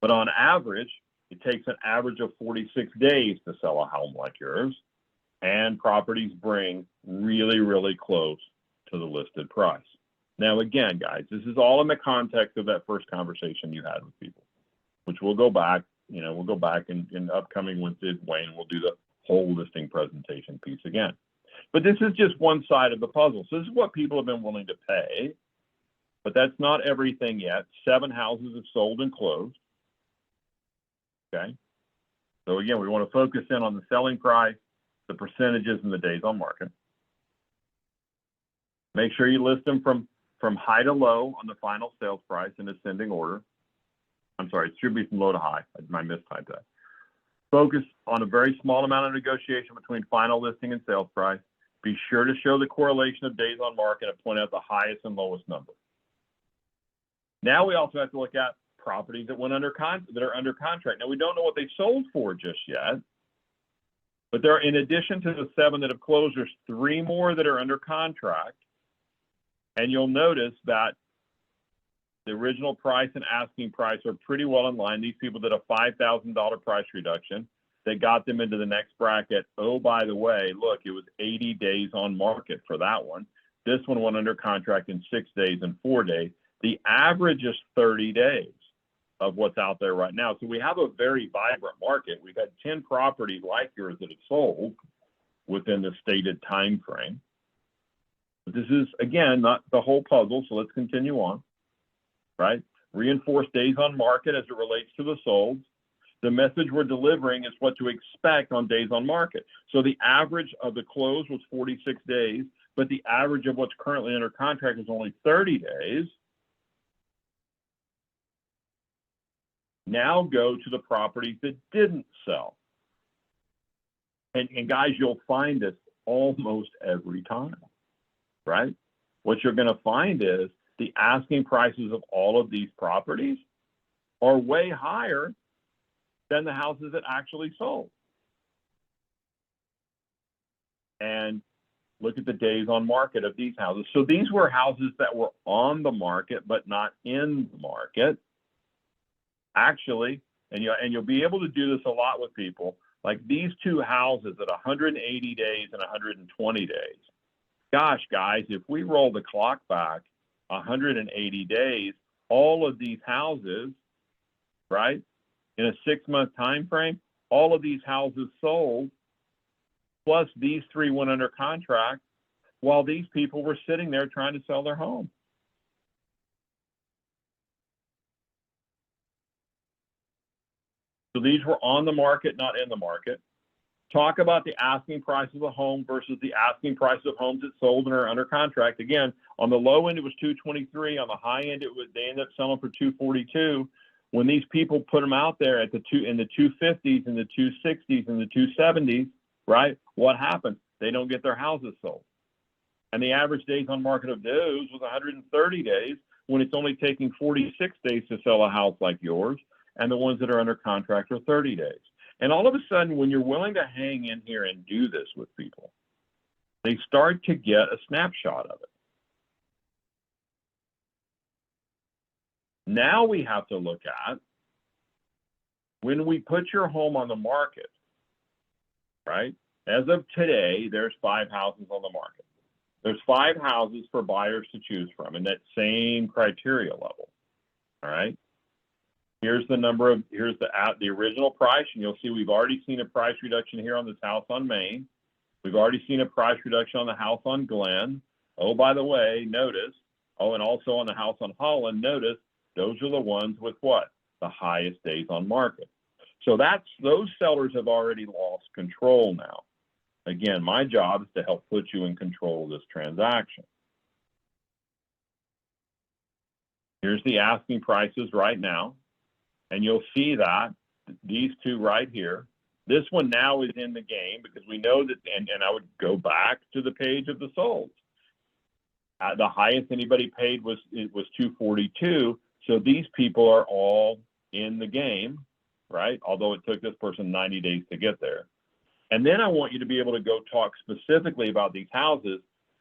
But on average, it takes an average of 46 days to sell a home like yours, and properties bring really, really close to the listed price. Now, again, guys, this is all in the context of that first conversation you had with people, which we'll go back, we'll go back in upcoming Wednesday, Wayne, we'll do the whole listing presentation piece again. But this is just one side of the puzzle. So this is what people have been willing to pay, but that's not everything yet. 7 houses have sold and closed. Okay. So again, we want to focus in on the selling price, the percentages, and the days on market. Make sure you list them from high to low on the final sales price in ascending order. I'm sorry, it should be from low to high. I mistyped that. Focus on a very small amount of negotiation between final listing and sales price. Be sure to show the correlation of days on market and point out the highest and lowest number. Now we also have to look at properties that went that are under contract. Now we don't know what they sold for just yet, but there are, in addition to the 7 that have closed, there's 3 more that are under contract. And you'll notice that the original price and asking price are pretty well in line. These people did a $5,000 price reduction that got them into the next bracket. Oh, by the way, look, it was 80 days on market for that one. This one went under contract in 6 days and 4 days. The average is 30 days of what's out there right now. So we have a very vibrant market. We've had 10 properties like yours that have sold within the stated time frame. But this is, again, not the whole puzzle, so let's continue on, right? Reinforce days on market as it relates to the solds. The message we're delivering is what to expect on days on market. So the average of the close was 46 days, but the average of what's currently under contract is only 30 days. Now go to the properties that didn't sell. And guys, you'll find this almost every time, right? What you're going to find is the asking prices of all of these properties are way higher than the houses that actually sold. And look at the days on market of these houses. So these were houses that were on the market, but not in the market. Actually, and you'll be able to do this a lot with people, like these two houses at 180 days and 120 days. Gosh, guys, if we roll the clock back 180 days, all of these houses, right, in a 6-month time frame, all of these houses sold, plus these three went under contract while these people were sitting there trying to sell their home. So these were on the market, not in the market. Talk about the asking price of the home versus the asking price of homes that sold and are under contract. Again, on the low end, it was 223. On the high end, they ended up selling for 242. When these people put them out there in the 250s and the 260s and the 270s, right? What happens? They don't get their houses sold. And the average days on market of those was 130 days when it's only taking 46 days to sell a house like yours. And the ones that are under contract are 30 days. And all of a sudden, when you're willing to hang in here and do this with people, they start to get a snapshot of it. Now we have to look at when we put your home on the market, right? As of today, there's 5 houses on the market. There's 5 houses for buyers to choose from in that same criteria level, all right? Here's the original price, and you'll see we've already seen a price reduction here on this house on Main. We've already seen a price reduction on the house on Glen. Oh, by the way, notice, and also on the house on Holland, notice those are the ones with what? The highest days on market. So those sellers have already lost control now. Again, my job is to help put you in control of this transaction. Here's the asking prices right now. And you'll see that these two right here, this one now is in the game because we know that, and I would go back to the page of the solds. The highest anybody paid was 242. So these people are all in the game, right? Although it took this person 90 days to get there. And then I want you to be able to go talk specifically about these houses.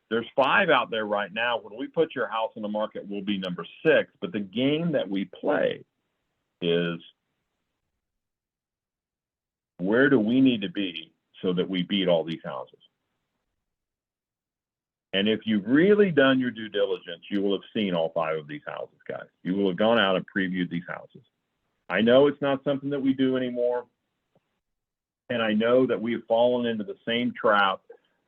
There's 5 out there right now. When we put your house on the market, we'll be number 6. But the game that we play is where do we need to be so that we beat all these houses? And if you've really done your due diligence, you will have seen all 5 of these houses, guys. You will have gone out and previewed these houses. I know it's not something that we do anymore. And I know that we have fallen into the same trap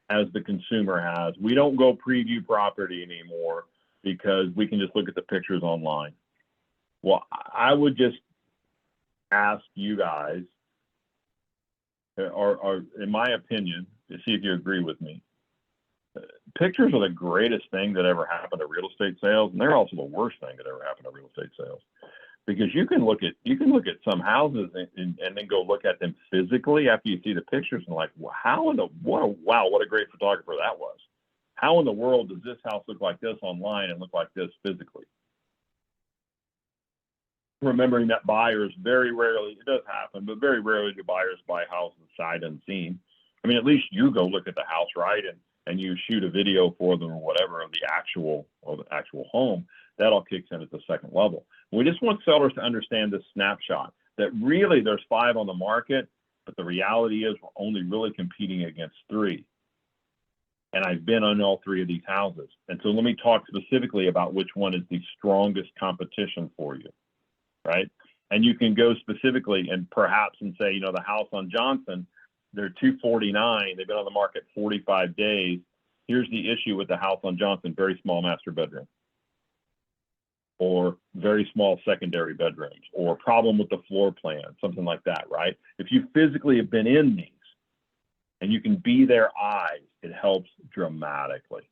as the consumer has. We don't go preview property anymore because we can just look at the pictures online. Well, I would just ask you guys, or in my opinion, to see if you agree with me. Pictures are the greatest thing that ever happened to real estate sales, and they're also the worst thing that ever happened to real estate sales. Because you can look at some houses and then go look at them physically after you see the pictures and like, what a great photographer that was. How in the world does this house look like this online and look like this physically? Remembering that buyers very rarely, it does happen, but very rarely do buyers buy houses sight unseen. I mean, at least you go look at the house, right? And you shoot a video for them or whatever of the actual home. That all kicks in at the second level. We just want sellers to understand this snapshot that really there's 5 on the market, but the reality is we're only really competing against 3. And I've been on all 3 of these houses. And so let me talk specifically about which one is the strongest competition for you. Right? And you can go specifically and perhaps and say, the house on Johnson, they're 249. They've been on the market 45 days. here's the issue with the house on Johnson, very small master bedroom, or very small secondary bedrooms, or problem with the floor plan, something like that, right? If you physically have been in these and you can be their eyes, it helps dramatically.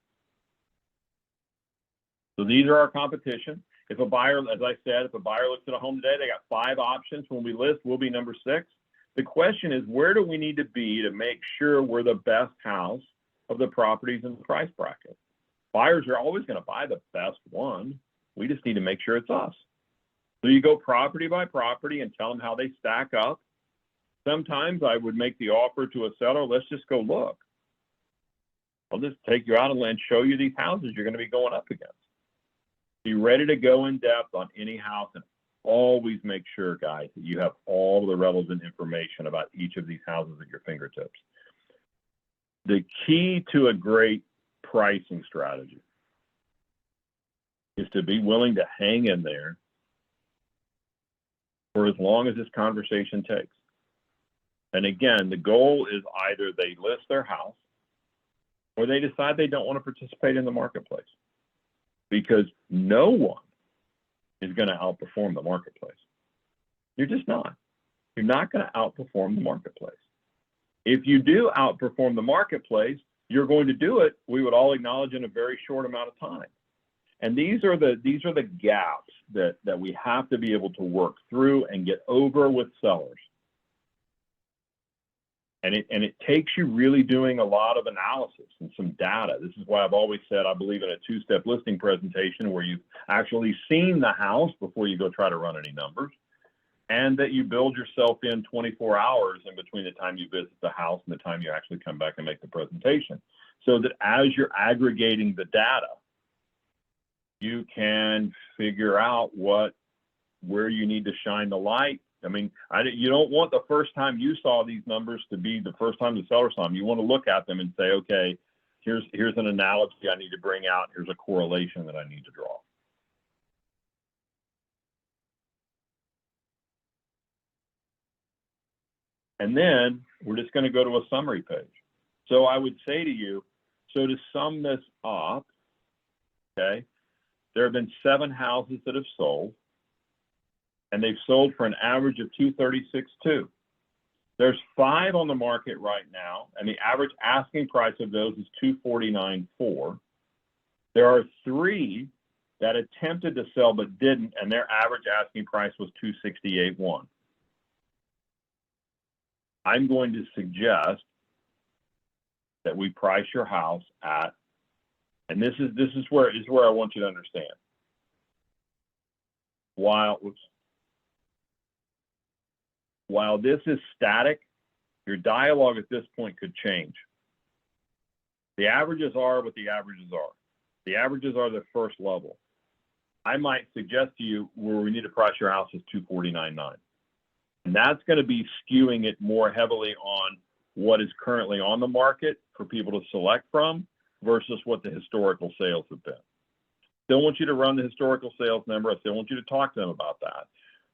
So these are our competition. If a buyer, as I said, if a buyer looks at a home today, they got 5 options. When we list, we'll be number 6. The question is, where do we need to be to make sure we're the best house of the properties in the price bracket? Buyers are always going to buy the best one. We just need to make sure it's us. So you go property by property and tell them how they stack up. Sometimes I would make the offer to a seller, let's just go look. I'll just take you out and show you these houses you're going to be going up against. Be ready to go in depth on any house, and always make sure, guys, that you have all the relevant information about each of these houses at your fingertips. The key to a great pricing strategy is to be willing to hang in there for as long as this conversation takes. And again, the goal is either they list their house or they decide they don't want to participate in the marketplace, because no one is going to outperform the marketplace. You're just not. You're not going to outperform the marketplace. If you do outperform the marketplace, you're going to do it, we would all acknowledge, in a very short amount of time. And these are the gaps that we have to be able to work through and get over with sellers. And it takes you really doing a lot of analysis and some data. This is why I've always said I believe in a 2-step listing presentation, where you've actually seen the house before you go try to run any numbers, and that you build yourself in 24 hours in between the time you visit the house and the time you actually come back and make the presentation, so that as you're aggregating the data, you can figure out where you need to shine the light. I mean, you don't want the first time you saw these numbers to be the first time the seller saw them. You want to look at them and say, okay, here's an analogy I need to bring out. Here's a correlation that I need to draw. And then we're just going to go to a summary page. So I would say to you, so to sum this up, okay, there have been 7 houses that have sold, and they've sold for an average of $236,200. There's 5 on the market right now, and the average asking price of those is $249,400. There are 3 that attempted to sell but didn't, and their average asking price was $268,100. I'm going to suggest that we price your house at, and this is where I want you to understand. While this is static, your dialogue at this point could change. The averages are what the averages are. The averages are the first level. I might suggest to you where we need to price your house is $249,900. And that's going to be skewing it more heavily on what is currently on the market for people to select from versus what the historical sales have been. Still want you to run the historical sales number. I still want you to talk to them about that.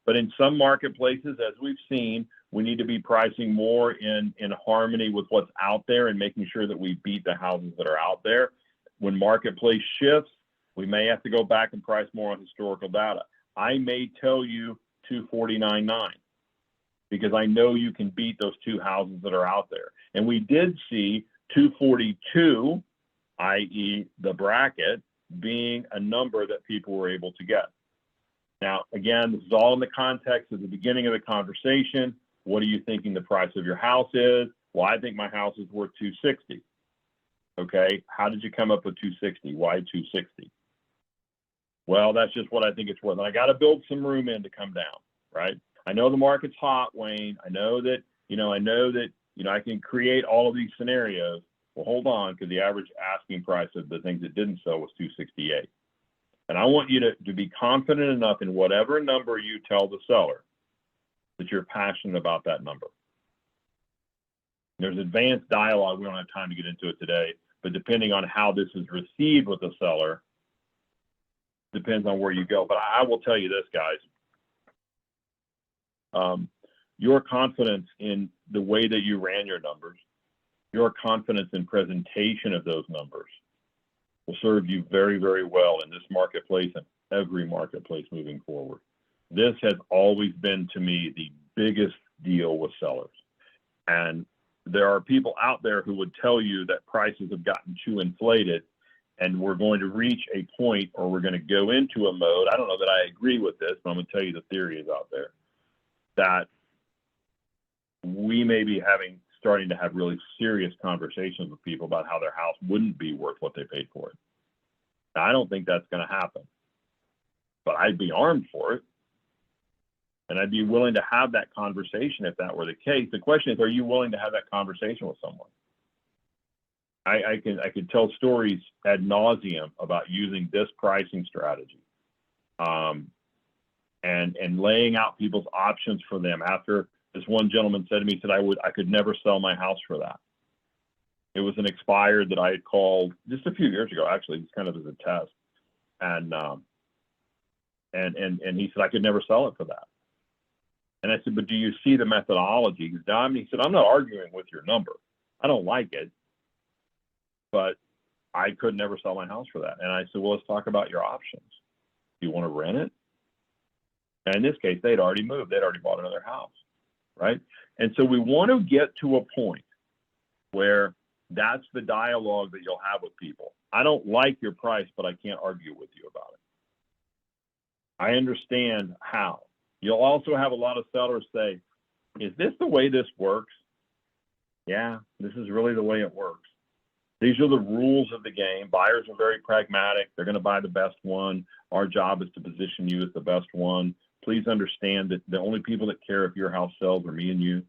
But in some marketplaces, as we've seen, we need to be pricing more in harmony with what's out there and making sure that we beat the houses that are out there. When marketplace shifts, we may have to go back and price more on historical data. I may tell you $249,900 because I know you can beat those 2 houses that are out there. And we did see $242,000, i.e. the bracket, being a number that people were able to get. Now, again, this is all in the context of the beginning of the conversation. What are you thinking the price of your house is? Well, I think my house is worth $260,000. Okay, how did you come up with $260,000? Why $260,000? Well, that's just what I think it's worth. And I got to build some room in to come down, right? I know the market's hot, Wayne. I know that I can create all of these scenarios. Well, hold on, because the average asking price of the things that didn't sell was $268,000. And I want you to be confident enough in whatever number you tell the seller that you're passionate about that number. There's advanced dialogue. We don't have time to get into it today, but depending on how this is received with the seller, depends on where you go. But I will tell you this, guys. Your confidence in the way that you ran your numbers, your confidence in presentation of those numbers will serve you very, very well in this marketplace and every marketplace moving forward. This has always been, to me, the biggest deal with sellers. And there are people out there who would tell you that prices have gotten too inflated and we're going to reach a point, or we're going to go into a mode. I don't know that I agree with this, but I'm going to tell you the theory is out there that we may be starting to have really serious conversations with people about how their house wouldn't be worth what they paid for it. Now, I don't think that's going to happen, but I'd be armed for it. And I'd be willing to have that conversation if that were the case. The question is, are you willing to have that conversation with someone? I could tell stories ad nauseum about using this pricing strategy, and laying out people's options for them. After this one gentleman said to me, he said, I could never sell my house for that. It was an expired that I had called just a few years ago, actually, just kind of as a test. And he said, I could never sell it for that. And I said, but do you see the methodology? He said, I'm not arguing with your number. I don't like it, but I could never sell my house for that. And I said, well, let's talk about your options. Do you want to rent it? And in this case, they'd already moved. They'd already bought another house, right? And so we want to get to a point where that's the dialogue that you'll have with people. I don't like your price, but I can't argue with you about it. I understand how. You'll also have a lot of sellers say, is this the way this works? Yeah, this is really the way it works. These are the rules of the game. Buyers are very pragmatic. They're going to buy the best one. Our job is to position you as the best one. Please understand that the only people that care if your house sells are me and you.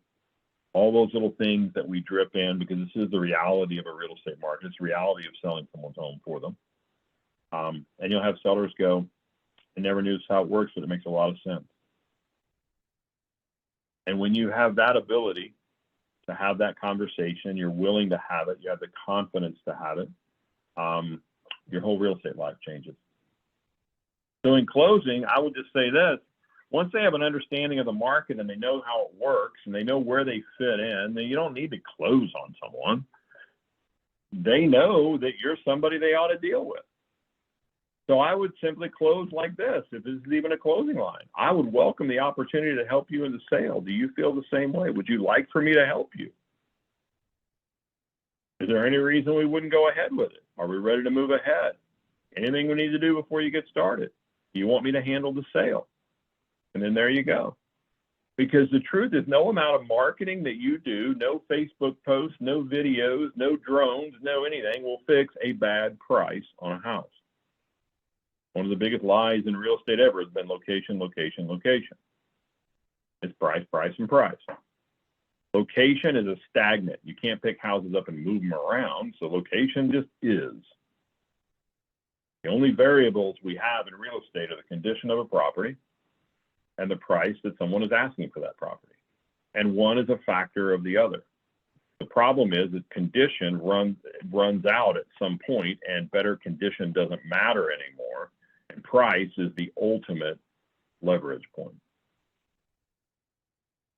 All those little things that we drip in, because this is the reality of a real estate market. It's the reality of selling someone's home for them. And you'll have sellers go, I never knew this how it works, but it makes a lot of sense. And when you have that ability to have that conversation, you're willing to have it, you have the confidence to have it, your whole real estate life changes. So in closing, I would just say this: once they have an understanding of the market and they know how it works and they know where they fit in, then you don't need to close on someone. They know that you're somebody they ought to deal with. So I would simply close like this, if this is even a closing line. I would welcome the opportunity to help you in the sale. Do you feel the same way? Would you like for me to help you? Is there any reason we wouldn't go ahead with it? Are we ready to move ahead? Anything we need to do before you get started? Do you want me to handle the sale? And then there you go. Because the truth is, no amount of marketing that you do, no Facebook posts, no videos, no drones, no anything will fix a bad price on a house. One of the biggest lies in real estate ever has been location, location, location. It's price, price, and price. Location is a stagnant. You can't pick houses up and move them around, so location just is. The only variables we have in real estate are the condition of a property and the price that someone is asking for that property. And one is a factor of the other. The problem is that condition runs out at some point, and better condition doesn't matter anymore. And price is the ultimate leverage point.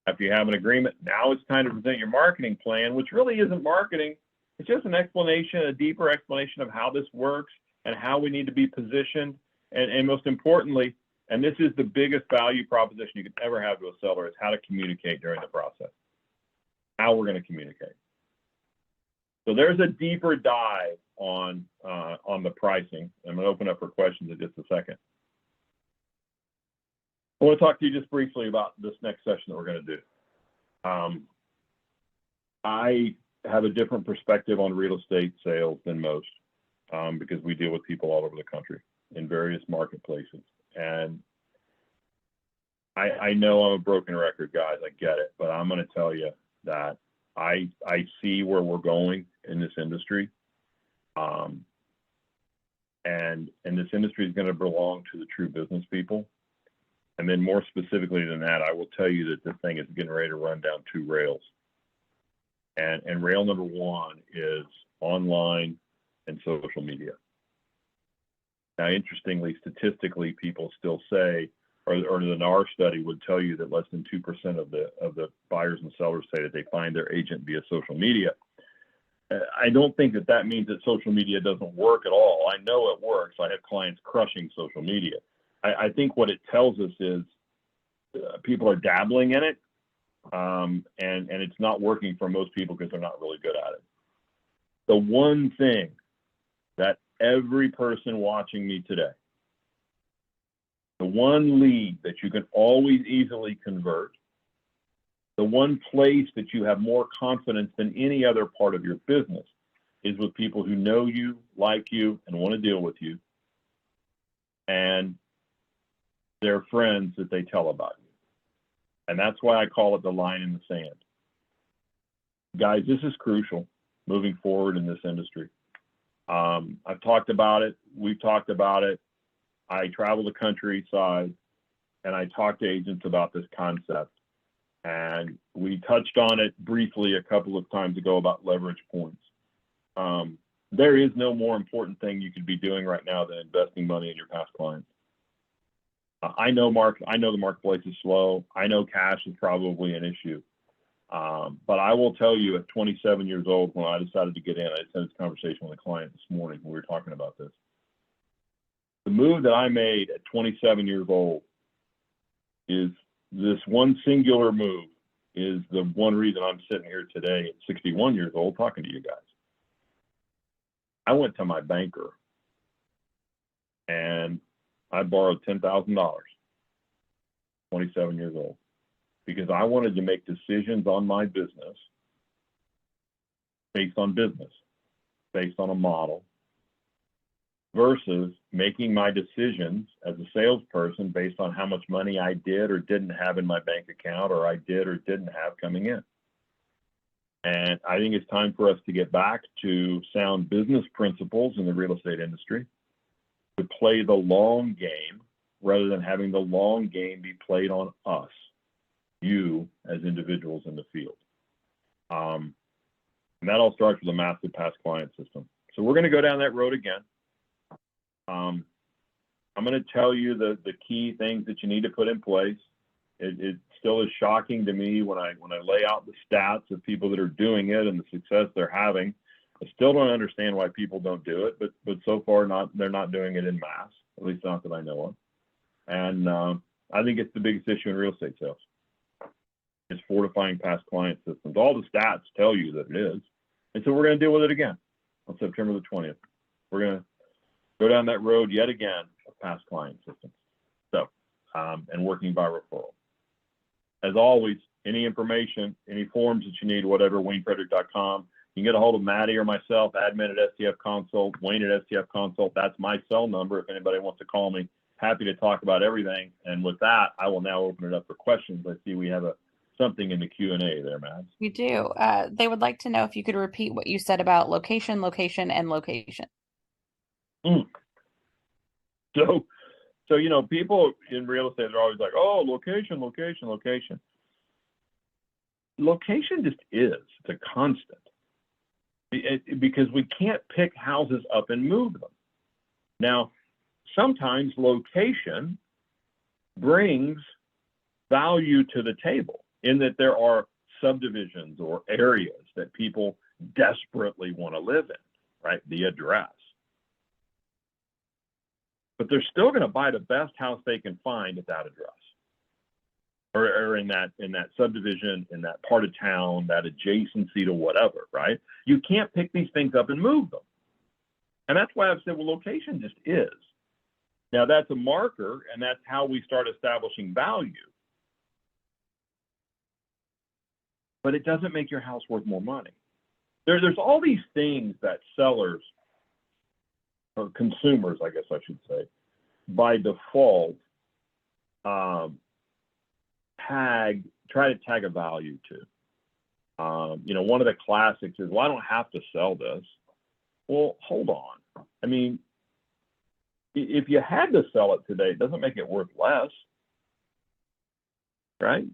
After you have an agreement, now it's time to present your marketing plan, which really isn't marketing. It's just an explanation, a deeper explanation of how this works and how we need to be positioned. And most importantly, and this is the biggest value proposition you could ever have to a seller, is how to communicate during the process, how we're going to communicate. So there's a deeper dive on the pricing. I'm going to open up for questions in just a second. I want to talk to you just briefly about this next session that we're going to do. I have a different perspective on real estate sales than most, because we deal with people all over the country in various marketplaces. And I know I'm a broken record, guys. I get it. But I'm going to tell you that I see where we're going in this industry. And this industry is going to belong to the true business people. And then more specifically than that, I will tell you that this thing is getting ready to run down two rails. And rail number one is online and social media. Now, interestingly, statistically, people still say, or the NAR study would tell you that less than 2% of the buyers and sellers say that they find their agent via social media. I don't think that means that social media doesn't work at all. I know it works. I have clients crushing social media. I think what it tells us is people are dabbling in it, and it's not working for most people because they're not really good at it. The one thing that every person watching me today, the one lead that you can always easily convert, the one place that you have more confidence than any other part of your business is with people who know you, like you, and want to deal with you, and their friends that they tell about you. And that's why I call it the line in the sand. Guys, this is crucial moving forward in this industry. I've talked about it. We've talked about it. I travel the countryside, and I talk to agents about this concept. And we touched on it briefly a couple of times ago about leverage points. There is no more important thing you could be doing right now than investing money in your past clients. I know the marketplace is slow. I know cash is probably an issue. But I will tell you, at 27 years old, when I decided to get in, I had this conversation with a client this morning when we were talking about this. The move that I made at 27 years old is this one singular move is the one reason I'm sitting here today at 61 years old talking to you guys. I went to my banker and I borrowed $10,000, 27 years old, because I wanted to make decisions on my business based on business, based on a model, versus making my decisions as a salesperson based on how much money I did or didn't have in my bank account, or I did or didn't have coming in. And I think it's time for us to get back to sound business principles in the real estate industry, to play the long game rather than having the long game be played on us, you as individuals in the field. And that all starts with a massive past client system. So we're going to go down that road again. I'm going to tell you the key things that you need to put in place. It still is shocking to me when I lay out the stats of people that are doing it and the success they're having. I still don't understand why people don't do it, but so far they're not doing it in mass, at least not that I know of. And I think it's the biggest issue in real estate sales. It's fortifying past client systems. All the stats tell you that it is. And so we're going to deal with it again on September the 20th. We're going to go down that road yet again of past client systems. So, and working by referral. As always, any information, any forms that you need, whatever, WayneFrederick.com. You can get a hold of Maddie or myself, admin at STF Consult, Wayne at STF Consult. That's my cell number if anybody wants to call me. Happy to talk about everything. And with that, I will now open it up for questions. I see we have something in the Q&A there, Mads. We do. They would like to know if you could repeat what you said about location, location, and location. So, you know, people in real estate are always like, oh, location, location, location. Location just is. It's a constant. Because we can't pick houses up and move them. Now, sometimes location brings value to the table in that there are subdivisions or areas that people desperately want to live in, right? The address. But they're still going to buy the best house they can find at that address, or in that subdivision, in that part of town, that adjacency to whatever, right? You can't pick these things up and move them. And that's why I've said, well, location just is. Now, that's a marker, and that's how we start establishing value. But it doesn't make your house worth more money. There's all these things that sellers, or consumers, I guess I should say, by default, try to tag a value to. You know, one of the classics is, well, I don't have to sell this. Well, hold on. I mean, if you had to sell it today, it doesn't make it worth less, right?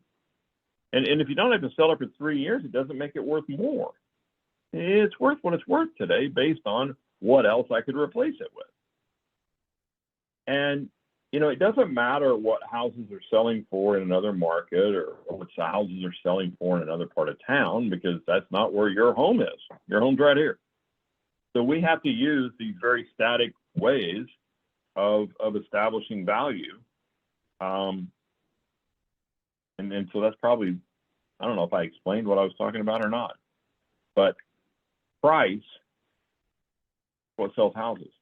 And if you don't have to sell it for 3 years, it doesn't make it worth more. It's worth what it's worth today based on what else I could replace it with. And it doesn't matter what houses are selling for in another market or what houses are selling for in another part of town, because that's not where your home is. Your home's right here. So we have to use these very static ways of establishing value. And so that's probably, I don't know if I explained what I was talking about or not, but price what sells houses.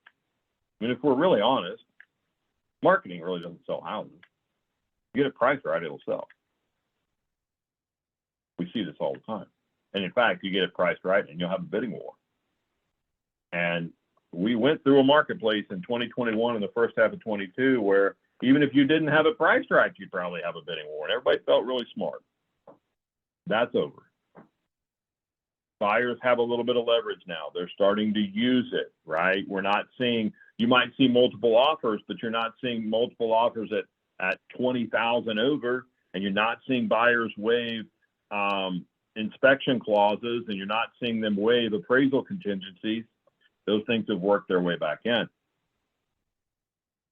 I mean, if we're really honest, marketing really doesn't sell houses. You get it priced right, it'll sell. We see this all the time. And in fact, you get it priced right and you'll have a bidding war. And we went through a marketplace in 2021 and the first half of 22 where even if you didn't have it priced right, you'd probably have a bidding war. And everybody felt really smart. That's over. Buyers have a little bit of leverage now. They're starting to use it, right? We're not seeing, you might see multiple offers, but you're not seeing multiple offers at 20,000 over, and you're not seeing buyers waive inspection clauses, and you're not seeing them waive appraisal contingencies. Those things have worked their way back in.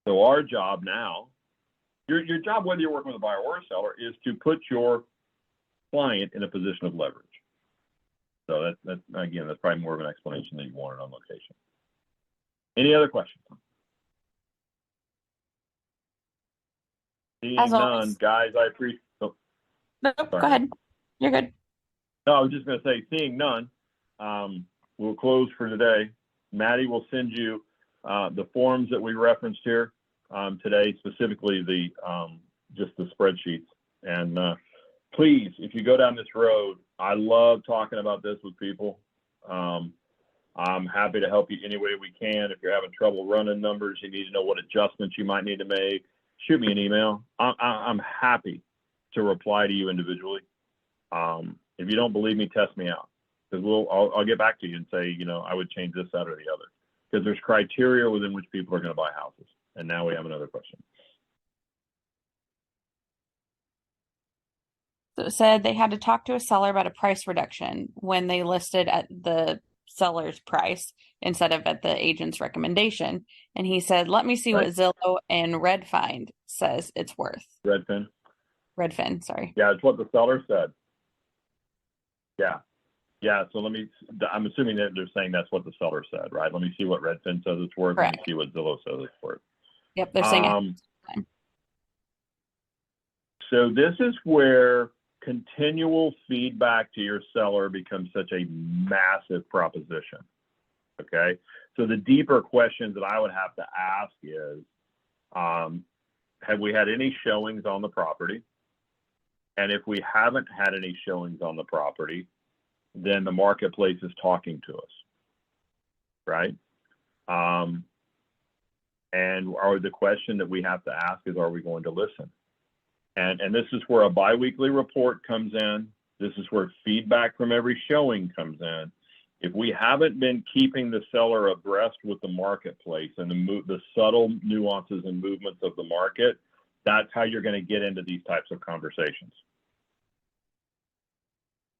So our job now, your job, whether you're working with a buyer or a seller, is to put your client in a position of leverage. So that's again, that's probably more of an explanation that you wanted on location. Any other questions? Seeing none, guys, I appreciate. Oh, nope, go ahead. You're good. No, I was just going to say, seeing none, we'll close for today. Maddie will send you the forms that we referenced here today, specifically just the spreadsheets. And please, if you go down this road, I love talking about this with people. I'm happy to help you any way we can. If you're having trouble running numbers, you need to know what adjustments you might need to make, shoot me an email. I'm happy to reply to you individually. If you don't believe me, test me out, because I'll get back to you and say, I would change this, that, or the other, because there's criteria within which people are going to buy houses. And now we have another question. So it said they had to talk to a seller about a price reduction when they listed at the seller's price instead of at the agent's recommendation. And he said, let me see what Zillow and Redfin says it's worth. Redfin, sorry. Yeah, it's what the seller said. Yeah. So I'm assuming that they're saying that's what the seller said, right? Let me see what Redfin says it's worth. Correct. Let me see what Zillow says it's worth. Yep, they're saying it. So this is where continual feedback to your seller becomes such a massive proposition. Okay. So the deeper questions that I would have to ask is, have we had any showings on the property? And if we haven't had any showings on the property, then the marketplace is talking to us, right? And the question that we have to ask is, are we going to listen? And this is where a biweekly report comes in. This is where feedback from every showing comes in. If we haven't been keeping the seller abreast with the marketplace and the subtle nuances and movements of the market, that's how you're going to get into these types of conversations.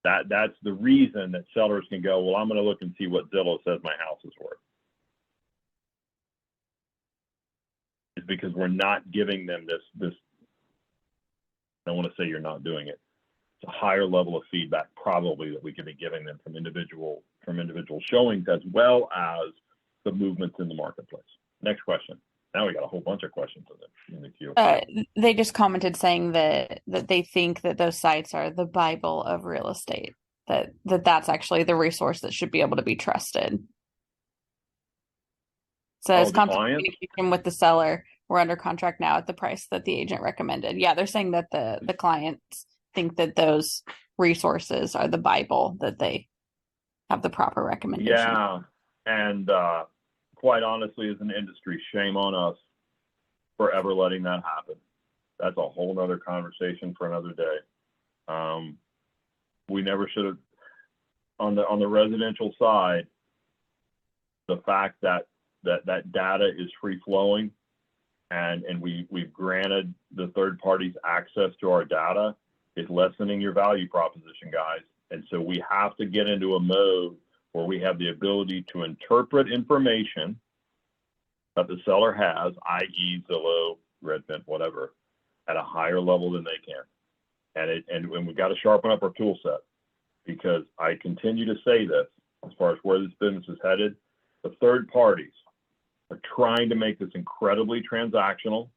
That's the reason that sellers can go, well, I'm going to look and see what Zillow says my house is worth. It's because we're not giving them this. I don't want to say you're not doing it. It's a higher level of feedback probably that we could be giving them from individual showings, as well as the movements in the marketplace. Next question. Now we got a whole bunch of questions in the queue. They just commented saying that they think that those sites are the Bible of real estate, that's actually the resource that should be able to be trusted. Says constant communication with the seller. We're under contract now at the price that the agent recommended. Yeah, they're saying that the clients think that those resources are the Bible, that they have the proper recommendation. Yeah, and quite honestly, as an industry, shame on us for ever letting that happen. That's a whole nother conversation for another day. We never should have, on the residential side, the fact that data is free flowing, and we've granted the third parties access to our data is lessening your value proposition, guys. And so we have to get into a mode where we have the ability to interpret information that the seller has, i.e. Zillow, Redfin, whatever, at a higher level than they can. And we've got to sharpen up our tool set, because I continue to say this as far as where this business is headed. The third parties are trying to make this incredibly transactional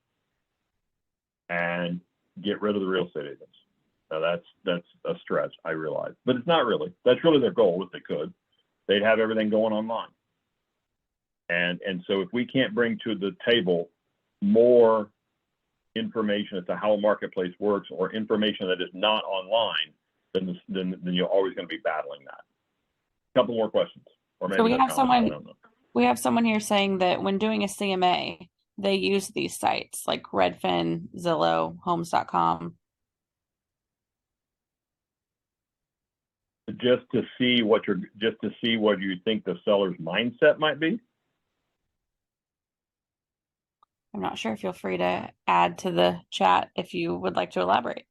and get rid of the real estate agents. Now that's a stretch, I realize, but it's not really. That's really their goal. If they could, they'd have everything going online. And so if we can't bring to the table more information as to how a marketplace works, or information that is not online, then you're always going to be battling that. A couple more questions, or maybe So we have comments, I don't know. we have someone here saying that when doing a CMA, they use these sites like Redfin, Zillow, Homes.com. Just to see what you think the seller's mindset might be. I'm not sure. Feel free to add to the chat if you would like to elaborate.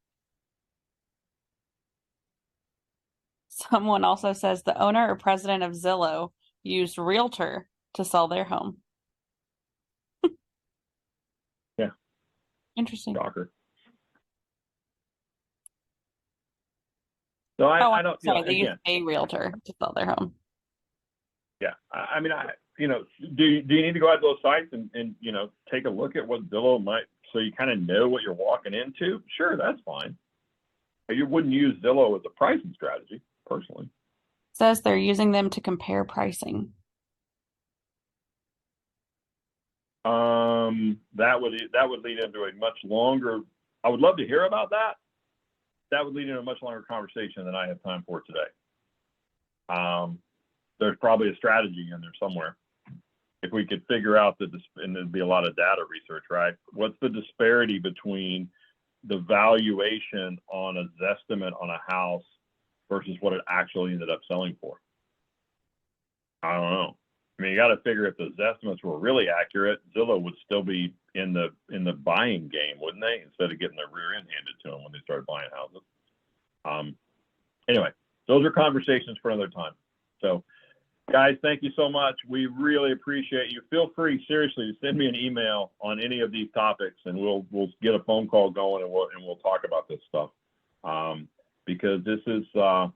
Someone also says the owner or president of Zillow used Realtor to sell their home. Yeah. Interesting. Shocker. So I don't. Sorry, they used a realtor to sell their home. Yeah, I mean, do you need to go out to those sites and take a look at what Zillow might, so you kind of know what you're walking into? Sure, that's fine. You wouldn't use Zillow as a pricing strategy, personally. Says they're using them to compare pricing. That would lead into a much longer. I would love to hear about that. That would lead into a much longer conversation than I have time for today. There's probably a strategy in there somewhere. If we could figure out and there'd be a lot of data research, right? What's the disparity between the valuation on a Zestimate on a house versus what it actually ended up selling for? I don't know. I mean, you got to figure if the Zestimates were really accurate, Zillow would still be in the buying game, wouldn't they? Instead of getting their rear end handed to them when they started buying houses. Anyway, those are conversations for another time. So, guys, thank you so much. We really appreciate you. Feel free, seriously, to send me an email on any of these topics, and we'll get a phone call going, and we'll talk about this stuff, because this is a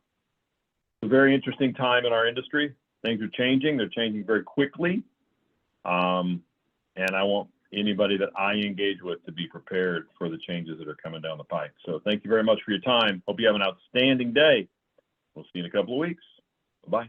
very interesting time in our industry. Things are changing. They're changing very quickly, and I want anybody that I engage with to be prepared for the changes that are coming down the pike. So thank you very much for your time. Hope you have an outstanding day. We'll see you in a couple of weeks. Bye-bye.